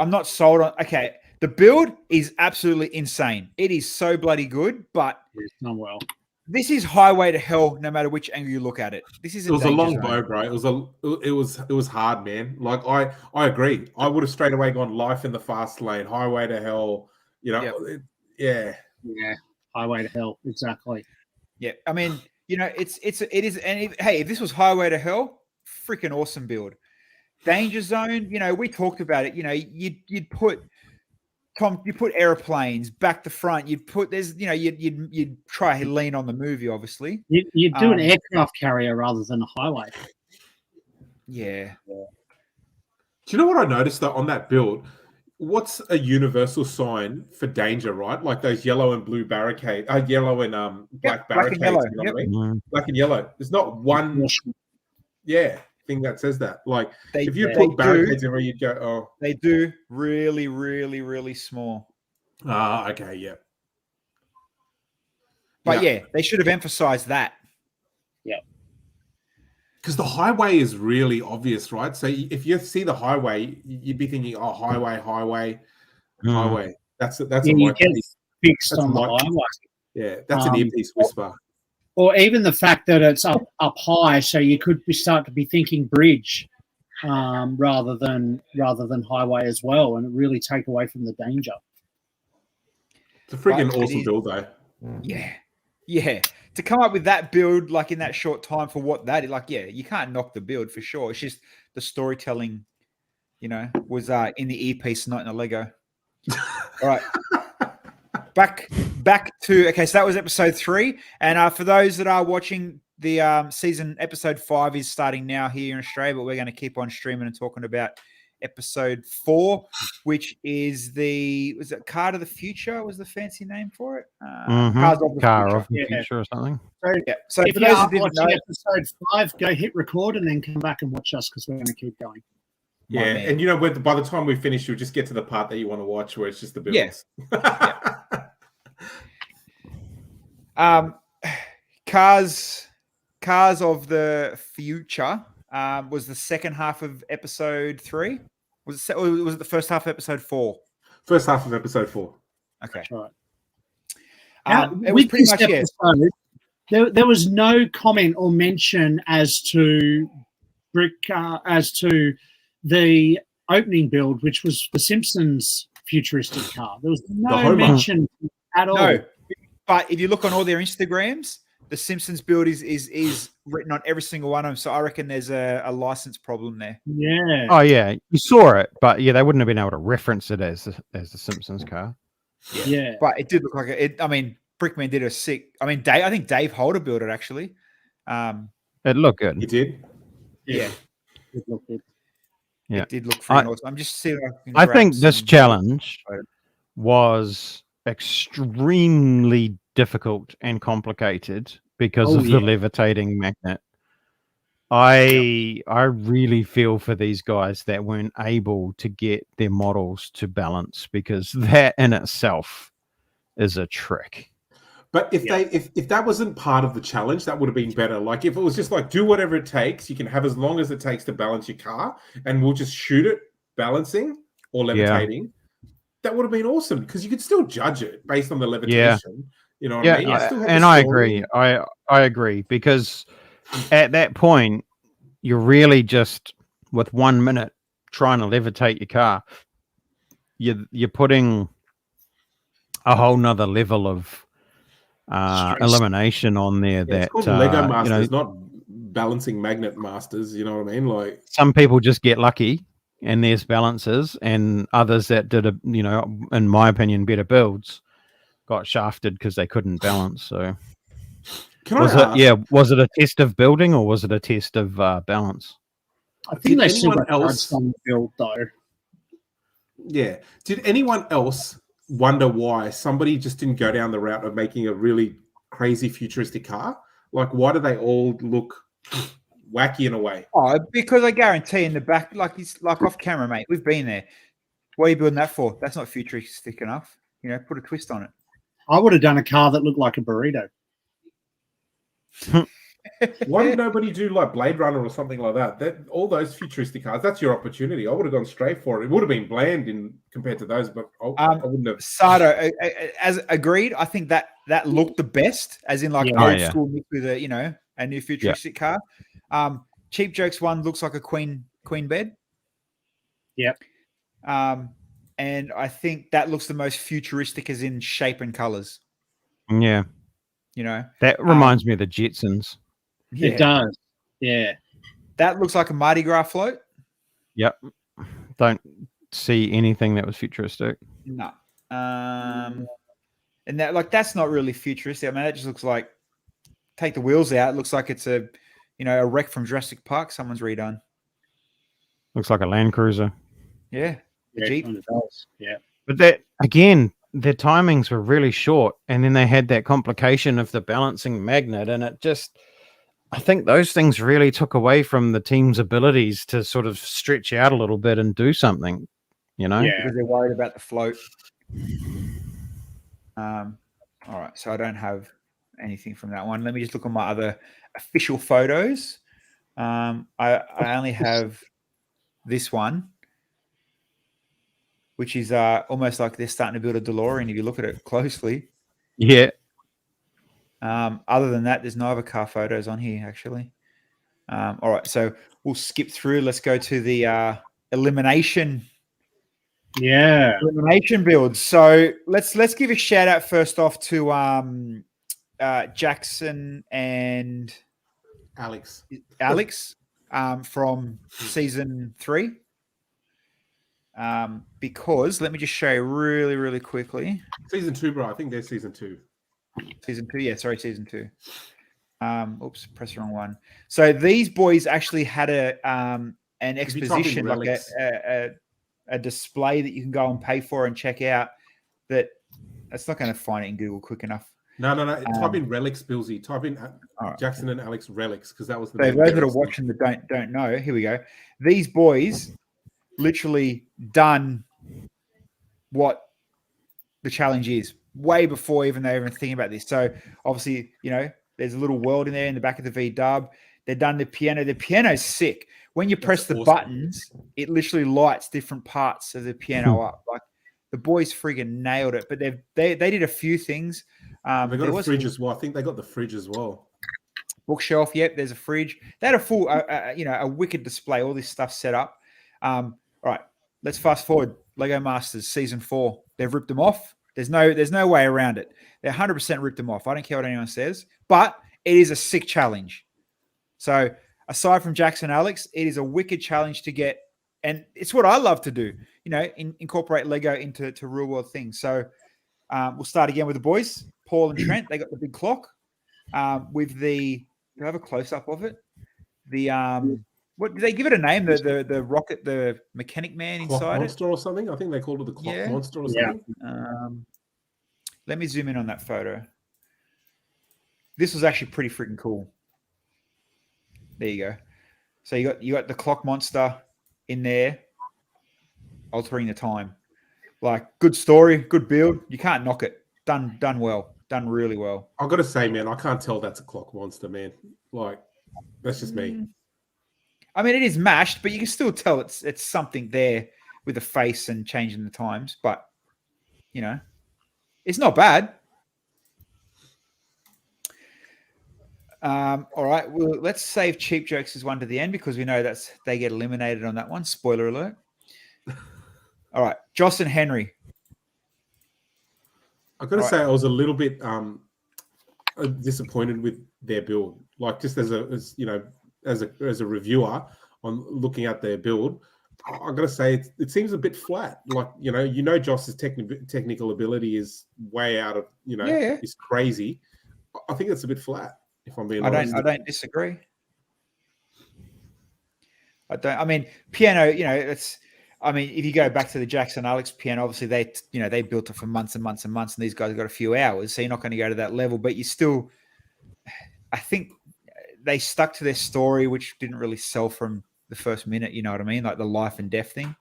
not sold on. Okay, the build is absolutely insane. It is so bloody good, but It's not well. this is highway to hell. No matter which angle you look at it, this is. It was a long bow, bro. It was hard, man. Like I agree. I would have straight away gone life in the fast lane, highway to hell. Yeah, highway to hell. Exactly. Yeah, I mean, it is. And hey, if this was highway to hell, freaking awesome build. Danger zone. We talked about it. You'd put. Tom, you put airplanes back to front. You'd try to lean on the movie, obviously. You'd do an aircraft carrier rather than a highway. Yeah. Do you know what I noticed though on that build? What's a universal sign for danger, right? Like those yellow and blue barricade, yellow and black barricades. Black and yellow. You know what I mean? Mm-hmm. Black and yellow. There's not one. Thing that says that. Like if you they put barricades in where you'd go, oh, they do really, really, really small. Okay, yeah. But yeah, they should have emphasized that. Yeah. Because the highway is really obvious, right? So if you see the highway, you'd be thinking, oh, highway. That's a you mic get piece. fixed That's on the mic piece. highway. Yeah, that's an earpiece whisper. Or even the fact that it's up high, so you could start to be thinking bridge rather than highway as well, and really take away from the danger. It's a freaking awesome build, though. Yeah. To come up with that build like in that short time for what that is, like, you can't knock the build for sure. It's just the storytelling, was in the earpiece, not in the Lego. All right. Back to so that was episode 3, and for those that are watching, the season episode 5 is starting now here in Australia, but we're going to keep on streaming and talking about episode 4, which is was it Car to the Future? Was the fancy name for it? Cars of the Car Future. of the Future or something. So Yeah. So if for you those are who didn't watching know, episode 5, go hit record and then come back and watch us because we're going to keep going. My Yeah, man. and you know, by the time we finish, you'll just get to the part that you want to watch, where it's just the builds. Cars of the Future was the second half of episode 3. Was it the first half of episode 4? First half of episode 4. Okay. That's right. It was with pretty this much it. episode, there was no comment or mention as to the opening build, which was the Simpsons futuristic car. There was no Homer. mention at all. No, but if you look on all their Instagrams, the Simpsons build is written on every single one of them. So I reckon there's a license problem there. Yeah. Oh yeah, you saw it, but yeah, they wouldn't have been able to reference it as the Simpsons car. Yeah. But it did look like it. I mean, Brickman did a sick. I mean, I think Dave Holder built it actually. It looked good. You did? Yeah. It looked good. Yeah. It did look pretty awesome. I'm just seeing. I think this challenge was extremely difficult and complicated because of the levitating magnet. I really feel for these guys that weren't able to get their models to balance, because that in itself is a trick. But if that wasn't part of the challenge, that would have been better. Like if it was just like, do whatever it takes, you can have as long as it takes to balance your car, and we'll just shoot it balancing or levitating. Yeah. That would have been awesome, because you could still judge it based on the levitation. Yeah. You know what I mean? And I agree. I agree, because at that point, you're really just with 1 minute trying to levitate your car. You're putting a whole nother level of elimination on there. It's called Lego Masters, not balancing magnet masters. You know what I mean? Like some people just get lucky and there's balances, and others that did in my opinion, better builds got shafted because they couldn't balance. So was it a test of building, or was it a test of balance? I think they still got else on the build though. Yeah. Did anyone else wonder why somebody just didn't go down the route of making a really crazy futuristic car? Like, why do they all look wacky in a way? Oh, because I guarantee in the back, like it's like off camera, mate. We've been there. What are you building that for? That's not futuristic enough. You know, put a twist on it. I would have done a car that looked like a burrito. Why did nobody do like Blade Runner or something like that? That all those futuristic cars, that's your opportunity. I would have gone straight for it. It would have been bland compared to those, but I wouldn't have. Sato, as agreed, I think that looked the best, as in like old school mixed with a new futuristic car. Cheap Jokes one looks like a queen bed. Yep. And I think that looks the most futuristic, as in shape and colors. Yeah. You know, that reminds me of the Jetsons. Yeah. It does. Yeah. That looks like a Mardi Gras float. Yep. Don't see anything that was futuristic. No. And that's not really futuristic. I mean, that just looks like, take the wheels out. It looks like it's a wreck from Jurassic Park someone's redone. Looks like a Land Cruiser. Yeah. The Jeep. It does. Yeah. But that, again, their timings were really short, and then they had that complication of the balancing magnet, and it just, I think those things really took away from the team's abilities to sort of stretch out a little bit and do something, because they're worried about the float. All right, so I don't have anything from that one. Let me just look on my other official photos. I only have this one, which is almost like they're starting to build a DeLorean if you look at it closely. Yeah. Other than that, there's no other car photos on here, actually. All right, so we'll skip through. Let's go to the elimination. Yeah. Elimination builds. So let's give a shout out first off to Jackson and Alex from season 3. Because let me just show you really, really quickly. Season 2, bro. I think they're season 2. Season 2, yeah, sorry, season 2. Oops, press the wrong one. So these boys actually had an If you type in exposition, like relics- a display that you can go and pay for and check out. That's not going to find it in Google quick enough. No. Type in relics, Bilsy. Type in right. Jackson and Alex relics, because that was the So main those that are relics thing. watching that don't know, here we go. These boys literally done what the challenge is way before even they even thinking about this. So obviously, there's a little world in there in the back of the V-dub. They've done the piano. The piano's sick. When you press the buttons, it literally lights different parts of the piano up. Like the boys friggin' nailed it. But they did a few things. They got a fridge as well. I think they got the fridge as well. Bookshelf. Yep, there's a fridge. They had a full, a wicked display. All this stuff set up. All right, let's fast forward. Lego Masters Season 4. They've ripped them off. There's no way around it. They 100% ripped them off. I don't care what anyone says, but it is a sick challenge. So aside from Jackson Alex, it is a wicked challenge to get, and it's what I love to do. Incorporate Lego into real world things. So we'll start again with the boys, Paul and Trent. They got the big clock with the. Do I have a close up of it? The what did they give it a name? The rocket, the mechanic man Clock inside monster or something. I think they called it the clock monster or something. Let me zoom in on that photo. This was actually pretty freaking cool. There you go. So you got the clock monster in there, altering the time. Like good story, good build. You can't knock it. Done well. Done really well. I've got to say, man, I can't tell that's a clock monster, man. Like that's just me. I mean, it is mashed, but you can still tell it's something there with the face and changing the times. But it's not bad. All right. Well, let's save cheap jokes as one to the end because we know they get eliminated on that one. Spoiler alert. All right, Joss and Henry. I've got to say, I was a little bit disappointed with their build. Like just as a reviewer on looking at their build, I've got to say it seems a bit flat. Like Joss's technical ability is way out of is crazy. I think it's a bit flat. If I'm being honest, I don't disagree. I mean, piano. If you go back to the Jackson Alex piano, obviously they built it for months and months and months, and these guys got a few hours, so you're not going to go to that level. But you still, I think they stuck to their story, which didn't really sell from the first minute. You know what I mean? Like the life and death thing.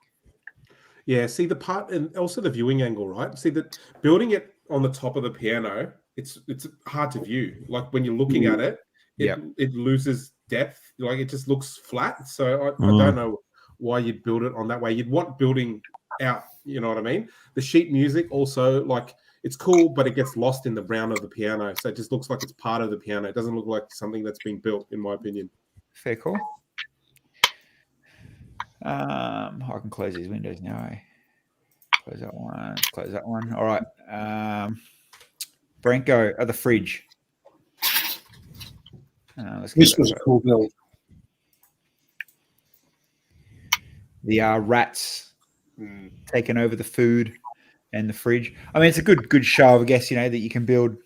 Yeah. See the part, and also the viewing angle, right? See that building it on the top of the piano, it's hard to view. Like when you're looking at it, it loses depth. Like it just looks flat. So I don't know why you'd build it on that way. You'd want building out, you know what I mean? The sheet music also, like, it's cool, but it gets lost in the brown of the piano. So it just looks like it's part of the piano. It doesn't look like something that's been built, in my opinion. Fair call. I can close these windows now. Close that one. All right. Branko at the fridge. This was a cool build. The rats taking over the food and the fridge. I mean, it's a good show, I guess, that you can build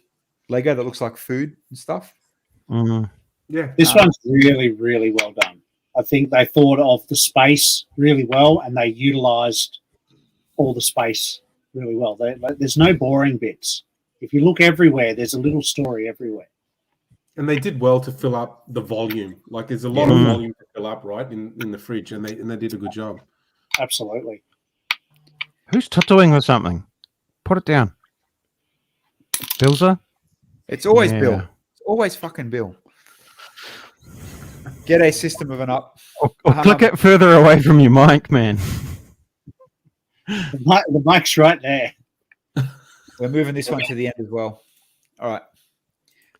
Lego that looks like food and stuff. Mm-hmm. Yeah. This one's really, really well done. I think they thought of the space really well and they utilized all the space really well. There's no boring bits. If you look everywhere, there's a little story everywhere. And they did well to fill up the volume. Like there's a lot of volume to fill up, right, in the fridge, and they did a good job. Absolutely. Who's tattooing or something? Put it down. Bilsy? It's always Bill. It's always fucking Bill. Get a system of an up. Or click it further away from your mic, man. The mic's right there. We're moving this one to the end as well. All right.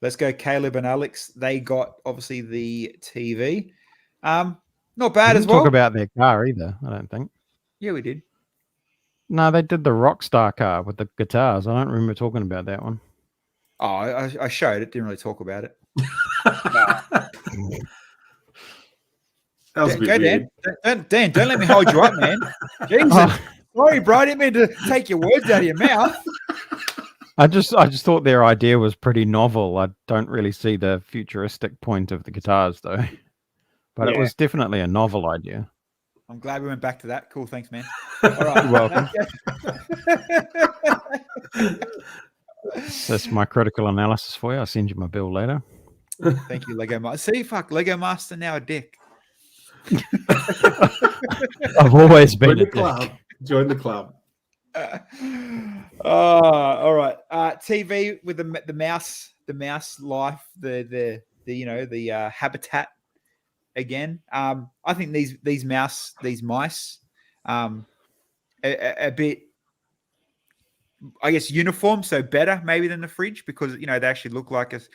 Let's go Caleb and Alex. They got, obviously, the TV. Not bad as well. Talk about their car either, I don't think. Yeah, we did. No, they did the Rockstar car with the guitars. I don't remember talking about that one. Oh, I showed it. Didn't really talk about it. That was a bit weird. Dan, don't let me hold you up, man. Jesus. Sorry, bro. I didn't mean to take your words out of your mouth. I just thought their idea was pretty novel. I don't really see the futuristic point of the guitars, though. But it was definitely a novel idea. I'm glad we went back to that. Cool. Thanks, man. All right. You're welcome. That's my critical analysis for you. I'll send you my bill later. Thank you, Lego Master. See, fuck, Lego Master now a dick. I've always been Join the a club. dick. Join the club. All right. TV with the mouse life, the habitat again. I think these mice, a bit, I guess, uniform, so better maybe than the fridge because they actually look like us.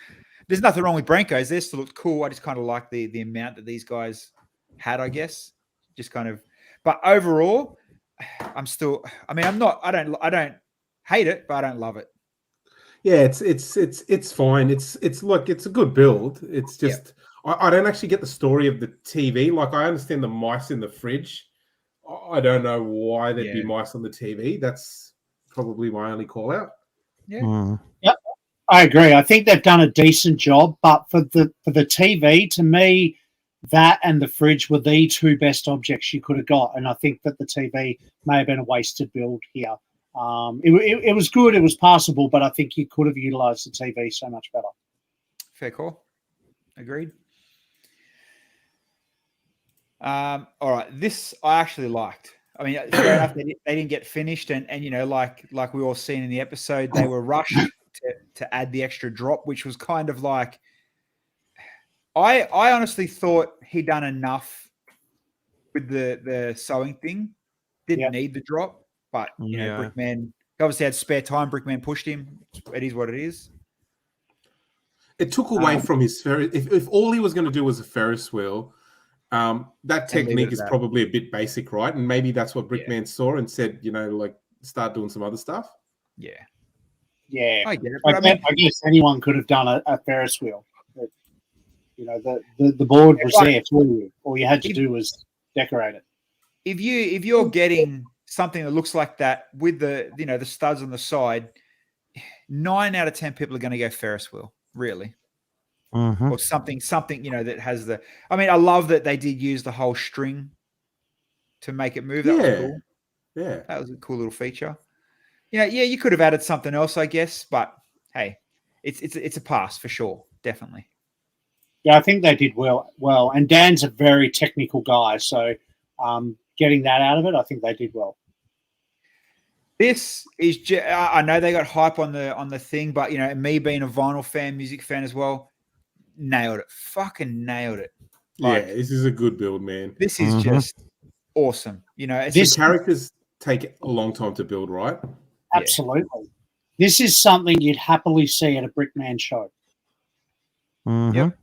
There's nothing wrong with Brancos. They still looked cool. I just kind of like the amount that these guys had, I guess. Just kind of, but overall, I don't hate it, but I don't love it. Yeah, it's fine. It's a good build. It's just I don't actually get the story of the TV. Like I understand the mice in the fridge. I don't know why there'd be mice on the TV. That's probably my only call out. Yeah. Yep. I agree. I think they've done a decent job, but for the TV, to me, that and the fridge were the two best objects you could have got. And I think that the TV may have been a wasted build here. It was good, it was passable, but I think you could have utilized the TV so much better. Fair call. Agreed. All right, this I actually liked. I mean, fair enough, they didn't get finished, and like we all seen in the episode, they were rushed to add the extra drop, which was kind of like, I honestly thought he'd done enough with the sewing thing. Didn't need the drop, but Brickman obviously had spare time. Brickman pushed him. It is what it is. It took away from his Ferris. If all he was going to do was a Ferris wheel, that technique is probably a bit basic, right? And maybe that's what Brickman saw and said, start doing some other stuff. Yeah. Yeah. I get it. But I guess anyone could have done a Ferris wheel. But, the board was there for you. All you had to do was decorate it. If you're getting something that looks like that with the the studs on the side, 9 out of 10 people are going to go Ferris wheel, really. Mm-hmm. Or something that has the. I mean, I love that they did use the whole string to make it move. That was cool. Yeah, that was a cool little feature. You could have added something else, I guess, but hey, it's a pass for sure, definitely. Yeah, I think they did well. And Dan's a very technical guy, so getting that out of it, I think they did well. This is I know they got hype on the thing, but me being a vinyl fan, music fan as well, nailed it. Fucking nailed it. This is a good build, man. This is just awesome. The characters take a long time to build, right? Absolutely. Yeah. This is something you'd happily see at a Brickman show. Mm-hmm. Yep.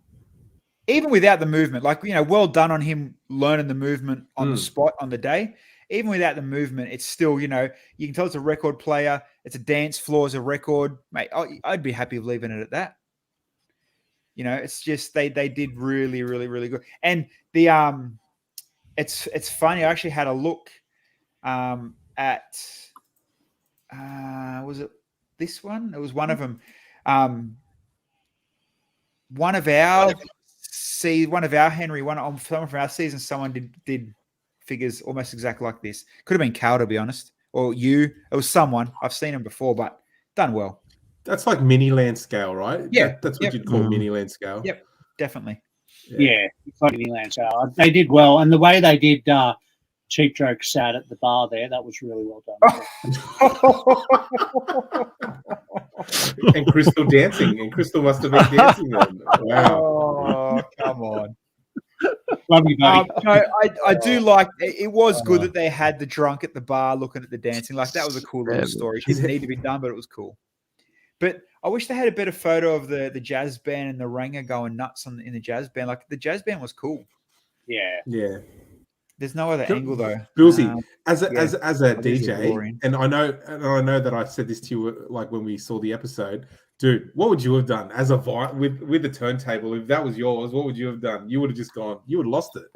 Even without the movement, well done on him learning the movement on the spot on the day. Even without the movement, it's still, you can tell it's a record player. It's a dance floor as a record. Mate, I'd be happy leaving it at that. It's just they did really, really, really good. And the it's funny. I actually had a look at was it this one? It was one of them. One of our Henry, someone from our season, someone did figures almost exactly like this. Could have been Cal, to be honest, or you. It was someone. I've seen him before, but done well. That's like mini land scale, right? Yeah, that's what you'd call mini land scale. Yep, definitely. Yeah, it's like mini land scale. They did well, and the way they did Cheap Joke sat at the bar there, that was really well done. And Crystal dancing, and Crystal must have been dancing then. Wow! Oh, come on. Love you, buddy. No, I do like it. Was good that they had the drunk at the bar looking at the dancing. Like that was a cool little story. It didn't need to be done, but it was cool. But I wish they had a better photo of the jazz band and the ranger going nuts in the jazz band. Like the jazz band was cool. Yeah. There's no other angle though. Bilsy, as a DJ, and I know that I said this to you like when we saw the episode, dude. What would you have done as a with the turntable? If that was yours, what would you have done? You would have just gone. You would have lost it.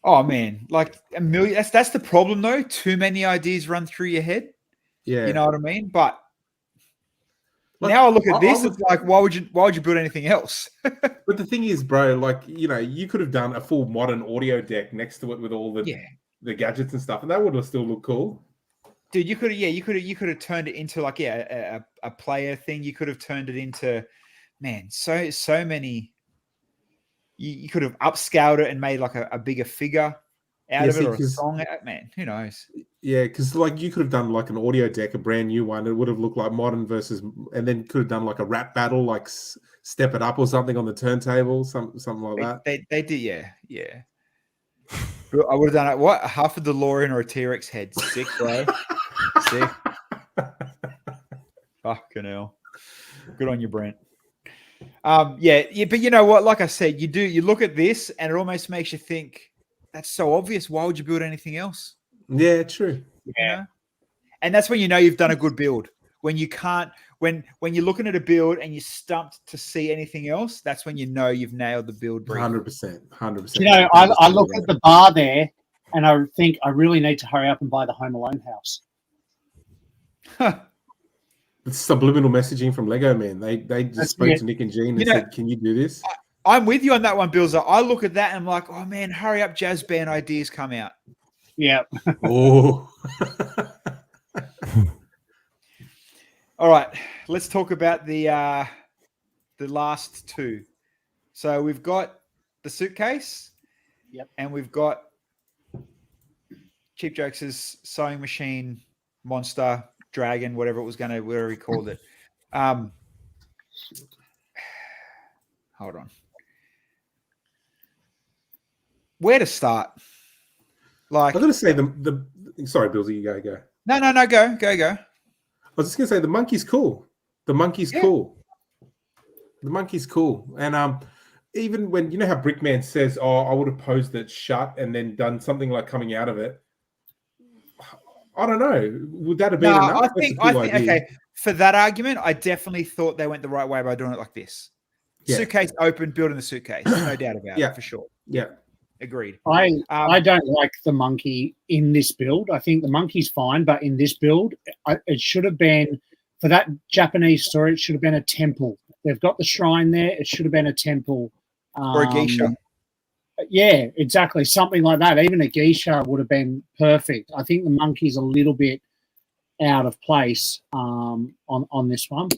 Oh man, like a million. That's the problem though. Too many ideas run through your head. Yeah, you know what I mean. But Now I look at this, it's like, why would you build anything else? But the thing is, bro, like, you could have done a full modern audio deck next to it with all the gadgets and stuff, and that would have still looked cool. Dude, you could have turned it into like a player thing. You could have turned it into, man, so many. You could have upscaled it and made like a bigger figure out of it, or a song. Man, who knows? Yeah, because like you could have done like an audio deck, a brand new one. It would have looked like modern versus, and then could have done like a rap battle, like Step It Up or something on the turntable, something like that. They did, yeah. I would have done it. What, half a DeLorean or a T-Rex head? Sick, bro. Sick. Fucking hell. Good on you, Brent. Yeah, but you know what? Like I said, you look at this and it almost makes you think, that's so obvious. Why would you build anything else? Yeah, true. You know? And that's when you know you've done a good build. When you can't, when you're looking at a build and you're stumped to see anything else, that's when you know you've nailed the build. 100%. You know, I look at the bar there and I think I really need to hurry up and buy the Home Alone house. It's subliminal messaging from Lego, man. They just spoke to Nick and Gene and said, "Can you do this?" I'm with you on that one, Bills. I look at that and I'm like, oh man, hurry up, jazz band ideas come out. Yeah. Oh. All right, let's talk about the last two. So we've got the suitcase. Yep. And we've got Cheap Jokes' sewing machine, monster, dragon, whatever he called it. Hold on. Where to start? Like, I'm gonna say the sorry, Bilsy, you go. No, go. I was just gonna say the monkey's cool. Cool. The monkey's cool. And even when you know how Brickman says, "Oh, I would have posed it shut and then done something like coming out of it." I don't know. Would that have been enough? I think okay. For that argument, I definitely thought they went the right way by doing it like this. Yeah. Suitcase open, building the suitcase. No doubt about it, for sure. Yeah. Agreed. I don't like the monkey in this build. I think the monkey's fine, but in this build, it should have been, for that Japanese story, it should have been a temple. They've got the shrine there. It should have been a temple. Or a geisha. Yeah, exactly. Something like that. Even a geisha would have been perfect. I think the monkey's a little bit out of place on this one.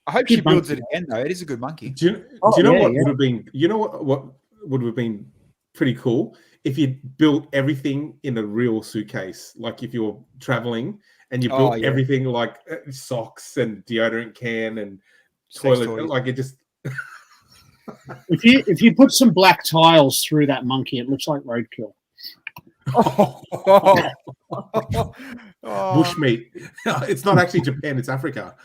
I hope she builds it again, though. It is a good monkey. Do you know what would have been? You know what would have been pretty cool if you built everything in a real suitcase. Like if you're traveling and you built everything like socks and deodorant can and toilet, like it just. If you put some black tiles through that monkey, it looks like roadkill. Bushmeat. It's not actually Japan, it's Africa.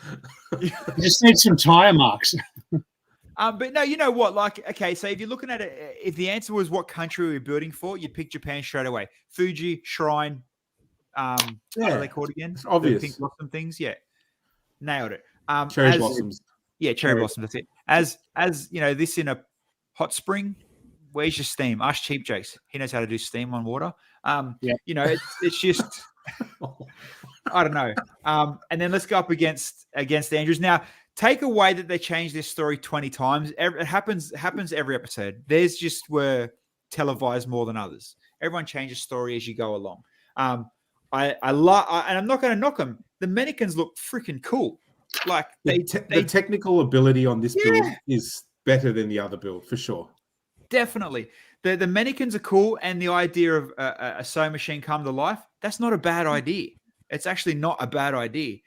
You just need some tire marks. But no, you know what? Like, okay, so if you're looking at it, if the answer was what country we were building for, you'd pick Japan straight away. Fuji, shrine, what are they called again? It's obvious. The pink blossom things, nailed it. Cherry blossoms. Yeah, cherry blossoms. That's it. As you know, this in a hot spring. Where's your steam? Ask Cheap Jokes. He knows how to do steam on water. You know, it's just I don't know. And then let's go up against Andrews. Now, take away that they changed this story 20 times. It happens every episode. Theirs just were televised more than others. Everyone changes story as you go along. I love, and I'm not going to knock them. The mannequins look freaking cool. Like the technical ability on this build is better than the other build for sure. Definitely. The mannequins are cool, and the idea of a sewing machine come to life, that's not a bad idea. It's actually not a bad idea.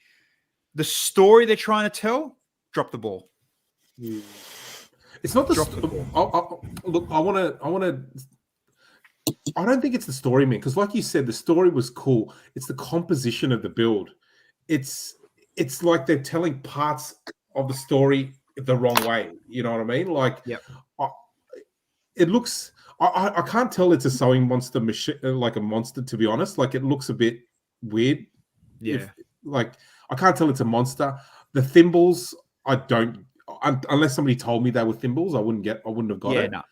The story they're trying to tell, drop the ball. It's not the look. I don't think it's the story, man. Because, like you said, the story was cool. It's the composition of the build. It's like they're telling parts of the story the wrong way. You know what I mean? Like, it looks. I can't tell it's a sewing monster machine, like a monster. To be honest, like it looks a bit weird. Yeah. I can't tell it's a monster. The thimbles, I don't. Unless somebody told me they were thimbles, I wouldn't have got it. No.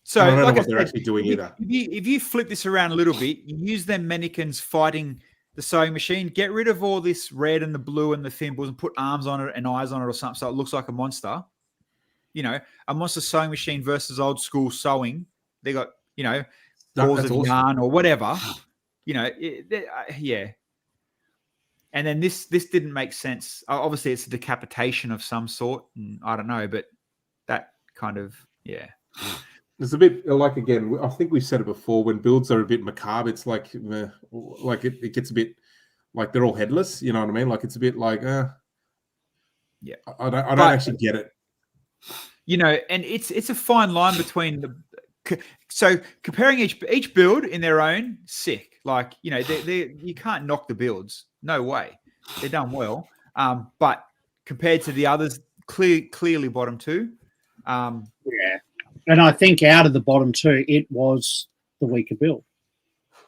So I don't know what they're actually doing either. If you flip this around a little bit, you use them mannequins fighting the sewing machine, get rid of all this red and the blue and the thimbles and put arms on it and eyes on it or something so it looks like a monster. You know, a monster sewing machine versus old school sewing. They got, you know, balls of yarn or whatever. You know, yeah. And then this didn't make sense. Obviously, it's a decapitation of some sort. And I don't know, but that kind of, yeah. It's a bit like, again, I think we've said it before, when builds are a bit macabre, it's like it gets a bit like they're all headless. You know what I mean? Like it's a bit like, yeah. I don't actually get it. You know, and it's a fine line between so comparing each build in their own, sick. Like, you know, they you can't knock the builds. No way. They're done well. But compared to the others, clearly bottom two. Yeah. And I think out of the bottom two, it was the weaker build.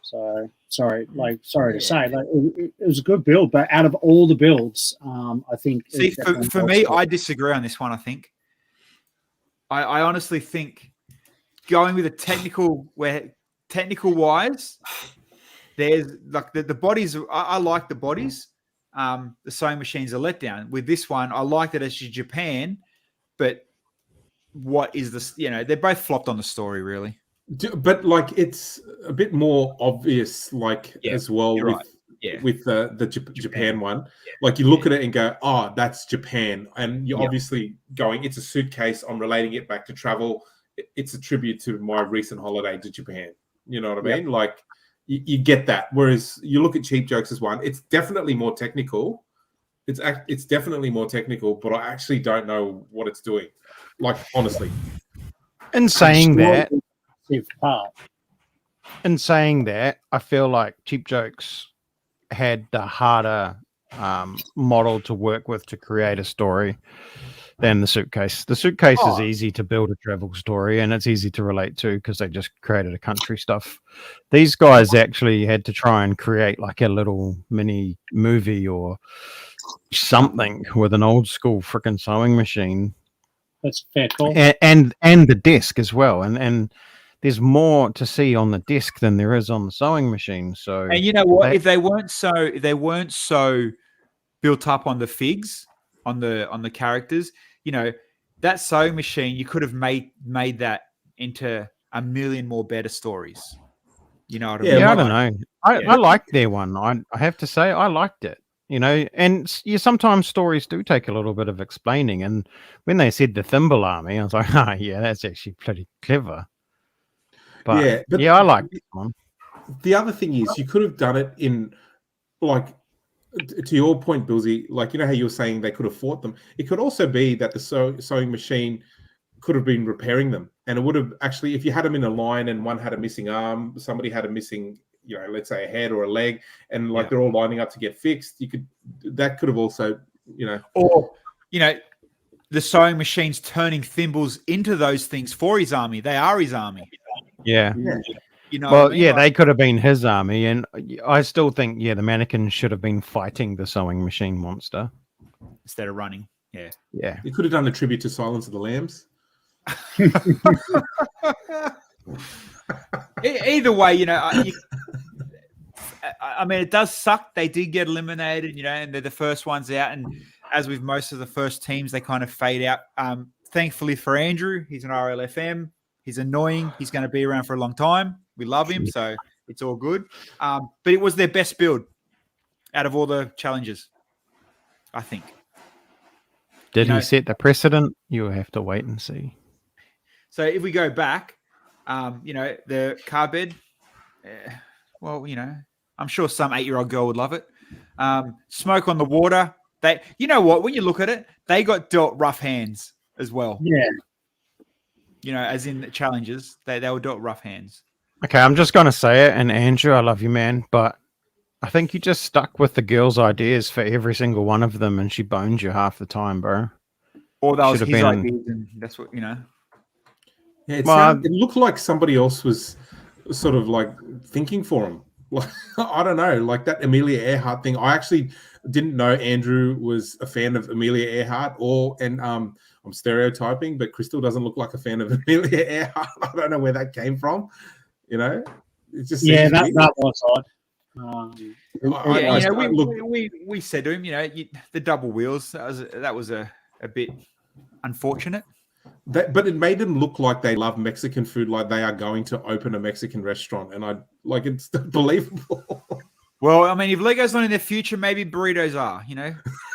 So sorry to say, like it was a good build, but out of all the builds, I think. See, for me, I disagree on this one. I think. I honestly think going with a technical wise, there's like the bodies. I like the bodies. The sewing machine's a letdown. With this one, I liked it as Japan, but what is this? You know, they both flopped on the story, really. But like, it's a bit more obvious, like as well with the Japan one. Yeah. Like you look at it and go, "Oh, that's Japan," and you're obviously going, "It's a suitcase." I'm relating it back to travel. It's a tribute to my recent holiday to Japan. You know what I mean? Like you get that. Whereas you look at Cheap Jokes as one, it's definitely more technical. It's definitely more technical, but I actually don't know what it's doing. Like honestly. In saying that, I feel like Cheap Jokes had the harder model to work with to create a story than the Suitcase. The Suitcase is easy to build a travel story, and it's easy to relate to because they just created a country stuff. These guys actually had to try and create like a little mini movie or something with an old school freaking sewing machine. That's fair call. And the disc as well, and there's more to see on the disc than there is on the sewing machine. So, and you know what? If they weren't so built up on the figs, on the characters, you know, that sewing machine, you could have made that into a million more better stories. You know what I mean? Yeah, I don't know. I liked their one. I have to say I liked it. You know, and sometimes stories do take a little bit of explaining. And when they said the Thimble Army, I was like, yeah, that's actually pretty clever. But I like this one. The other thing is, you could have done it in, like, to your point, Bilsy, like, you know how you were saying they could have fought them. It could also be that the sewing machine could have been repairing them. And it would have actually, if you had them in a line and one had a missing arm, somebody had a missing, you know, let's say a head or a leg, and like they're all lining up to get fixed, that could have also, you know. Or, you know, the sewing machine's turning thimbles into those things for his army. They are his army. Yeah. You know, well, they could have been his army, and I still think, the mannequin should have been fighting the sewing machine monster instead of running. Yeah. You could have done a tribute to Silence of the Lambs. Either way, you know, I mean, it does suck. They did get eliminated, you know, and they're the first ones out. And as with most of the first teams, they kind of fade out. Thankfully for Andrew, he's an RLFM. He's annoying. He's going to be around for a long time. We love him, so it's all good. But it was their best build out of all the challenges, I think. Did he set the precedent? You'll have to wait and see. So if we go back, you know, the car bed, well, you know, I'm sure some 8-year-old girl would love it. Smoke on the water. You know what? When you look at it, they got dealt rough hands as well. Yeah. You know, as in the challenges, they were dealt rough hands. Okay, I'm just going to say it, and Andrew, I love you, man, but I think you just stuck with the girl's ideas for every single one of them, and she boned you half the time, bro. Or that was his ideas, and that's what, you know. Yeah, it looked like somebody else was sort of like thinking for him. Like, I don't know, like that Amelia Earhart thing. I actually didn't know Andrew was a fan of Amelia Earhart, and I'm stereotyping, but Crystal doesn't look like a fan of Amelia Earhart. I don't know where that came from. You know, it just that was odd. Yeah, we said to him, the double wheels, that was a bit unfortunate. But it made them look like they love Mexican food, like they are going to open a Mexican restaurant, and it's believable. Well, I mean, if Lego's not in their future, maybe burritos are.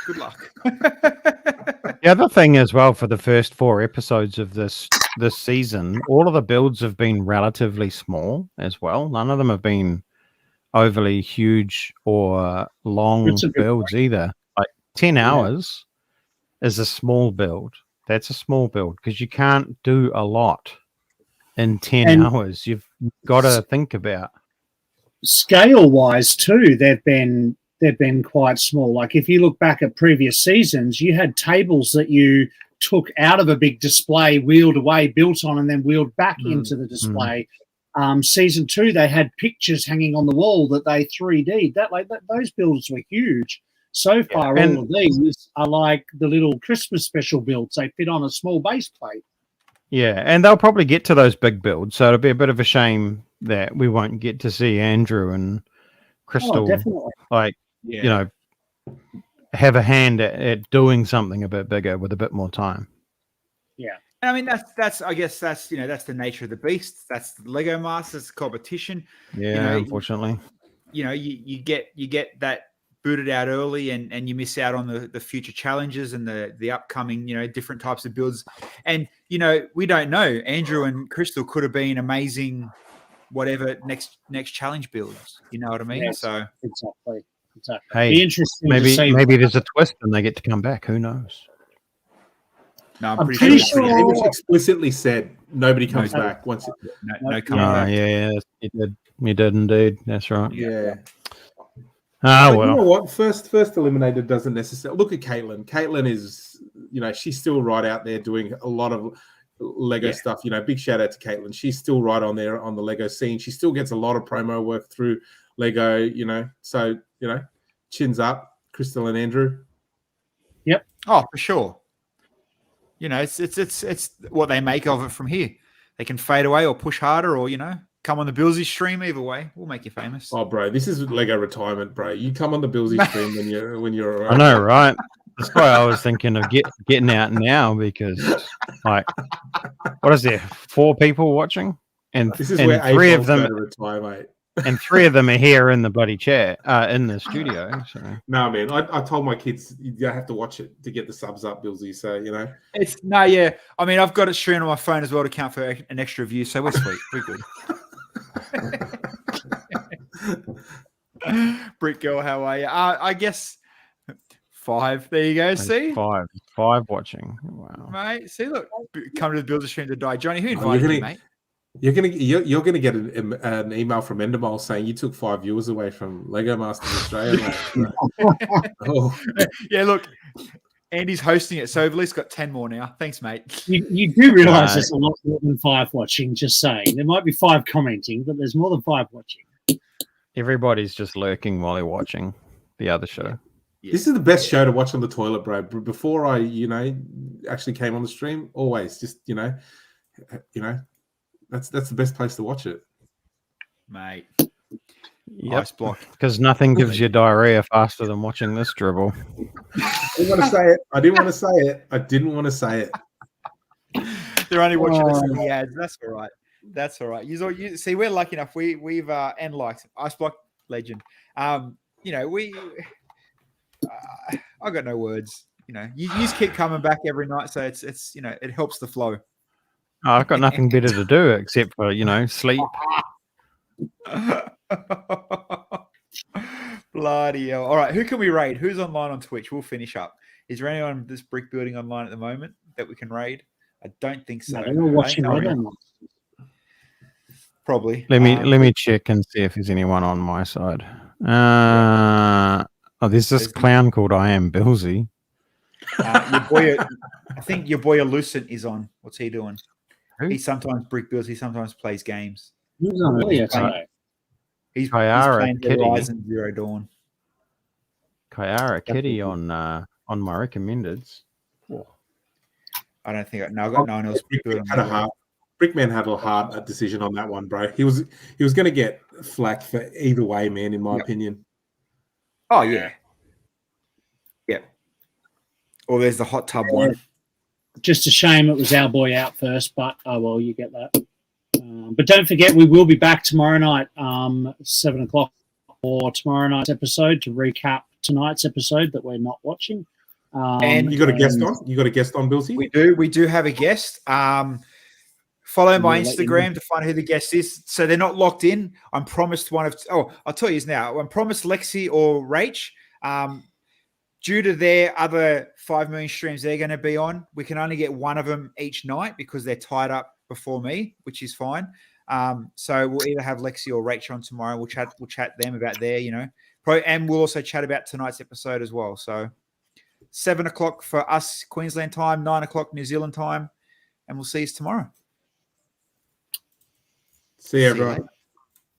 Good luck. The other thing as well, for the first 4 episodes of this season, all of the builds have been relatively small as well. None of them have been overly huge or long builds either. Like 10 hours is a small build. That's a small build because you can't do a lot in 10 hours. You've got to think about scale wise too. They've been quite small. Like if you look back at previous seasons, you had tables that you took out of a big display, wheeled away, built on, and then wheeled back into the display. Season 2, they had pictures hanging on the wall that they 3D'd. Those builds were huge. So far, all of these are like the little Christmas special builds. They fit on a small base plate. Yeah, and they'll probably get to those big builds. So it'll be a bit of a shame that we won't get to see Andrew and Crystal, have a hand at doing something a bit bigger with a bit more time. Yeah. I mean, that's I guess that's that's the nature of the beast. That's the Lego Masters competition. Yeah, unfortunately. You get that booted out early and you miss out on the future challenges and the upcoming, different types of builds. And, we don't know. Andrew and Crystal could have been amazing, whatever next challenge builds. You know what I mean? Yes, so exactly. Hey, be interesting. Maybe there's a twist and they get to come back. Who knows? No, I'm pretty sure Hamish explicitly said nobody comes back once. No coming back. Yeah, he did indeed. That's right. Yeah. Well, you know what? First eliminated doesn't necessarily look at Caitlin. Caitlin is, she's still right out there doing a lot of Lego stuff. Big shout out to Caitlin. She's still right on there on the Lego scene. She still gets a lot of promo work through Lego. So chins up, Crystal and Andrew. Yep. Oh, for sure. It's what they make of it from here. They can fade away or push harder or come on the Bilsy stream. Either way, we'll make you famous. Oh, bro, this is Lego retirement, bro. You come on the Bilsy stream when you're around. I know, right? That's why I was thinking of getting out now because, what is there? 4 people watching, and this is and where 3 of them retire, mate. And 3 of them are here in the bloody chat, in the studio. So. No, man, I told my kids you have to watch it to get the subs up, Bilsy. So it's yeah. I mean, I've got it streamed on my phone as well to count for an extra view. So we're sweet, we're good. Brick girl, how are you? I guess 5. There you go. See 5 watching. Wow, mate. See, look, come to the builder stream to die. Johnny, who invited you, mate? You're gonna get an email from Endemol saying you took 5 viewers away from Lego Masters Australia. Yeah, look, Andy's hosting it, so we've at least got 10 more now. Thanks, mate. You do realise there's a lot more than 5 watching. Just saying, there might be 5 commenting, but there's more than 5 watching. Everybody's just lurking while they're watching the other show. Yeah. This is the best show to watch on the toilet, bro. Before I, actually came on the stream, always just, that's the best place to watch it, mate. Yep. Ice block, because nothing gives you diarrhea faster than watching this dribble. I didn't want to say it. They're only watching us in the ads. That's all right. You see, we're lucky enough. We've and likes Ice block legend. I got no words. You just keep coming back every night, so it's it helps the flow. Oh, I've got nothing better to do except for sleep. Bloody hell. All right, who can we raid? Who's online on Twitch? We'll finish up. Is there anyone this brick building online at the moment that we can raid? I don't think so. No, watching probably. Let me check and see if there's anyone on my side. There's this clown called I Am Bilsy. I think your boy Lucent is on. What's he doing? He sometimes brick builds. He sometimes plays games. He's on earlier today. He's playing Horizon Zero Dawn. Kyara Kitty on my recommendeds. I don't think. No, I got no one else. Brickman had a hard decision on that one, bro. He was going to get flack for either way, man. In my opinion. Oh yeah. Or there's the hot tub one. Just a shame it was our boy out first, but oh well, you get that. But don't forget, we will be back tomorrow night, 7 o'clock, for tomorrow night's episode to recap tonight's episode that we're not watching. And you got a guest on? You got a guest on, Bilsy? We do have a guest. Follow my Instagram to find who the guest is. So they're not locked in. I'm promised one of. I'll tell you now. I'm promised Lexi or Rach. Due to their other 5 million streams they're going to be on, we can only get one of them each night because they're tied up before me, which is fine. So we'll either have Lexi or Rach on tomorrow. We'll chat them about their, and we'll also chat about tonight's episode as well. So 7 o'clock for us, Queensland time, 9 o'clock New Zealand time, and we'll see you tomorrow. See you, everyone.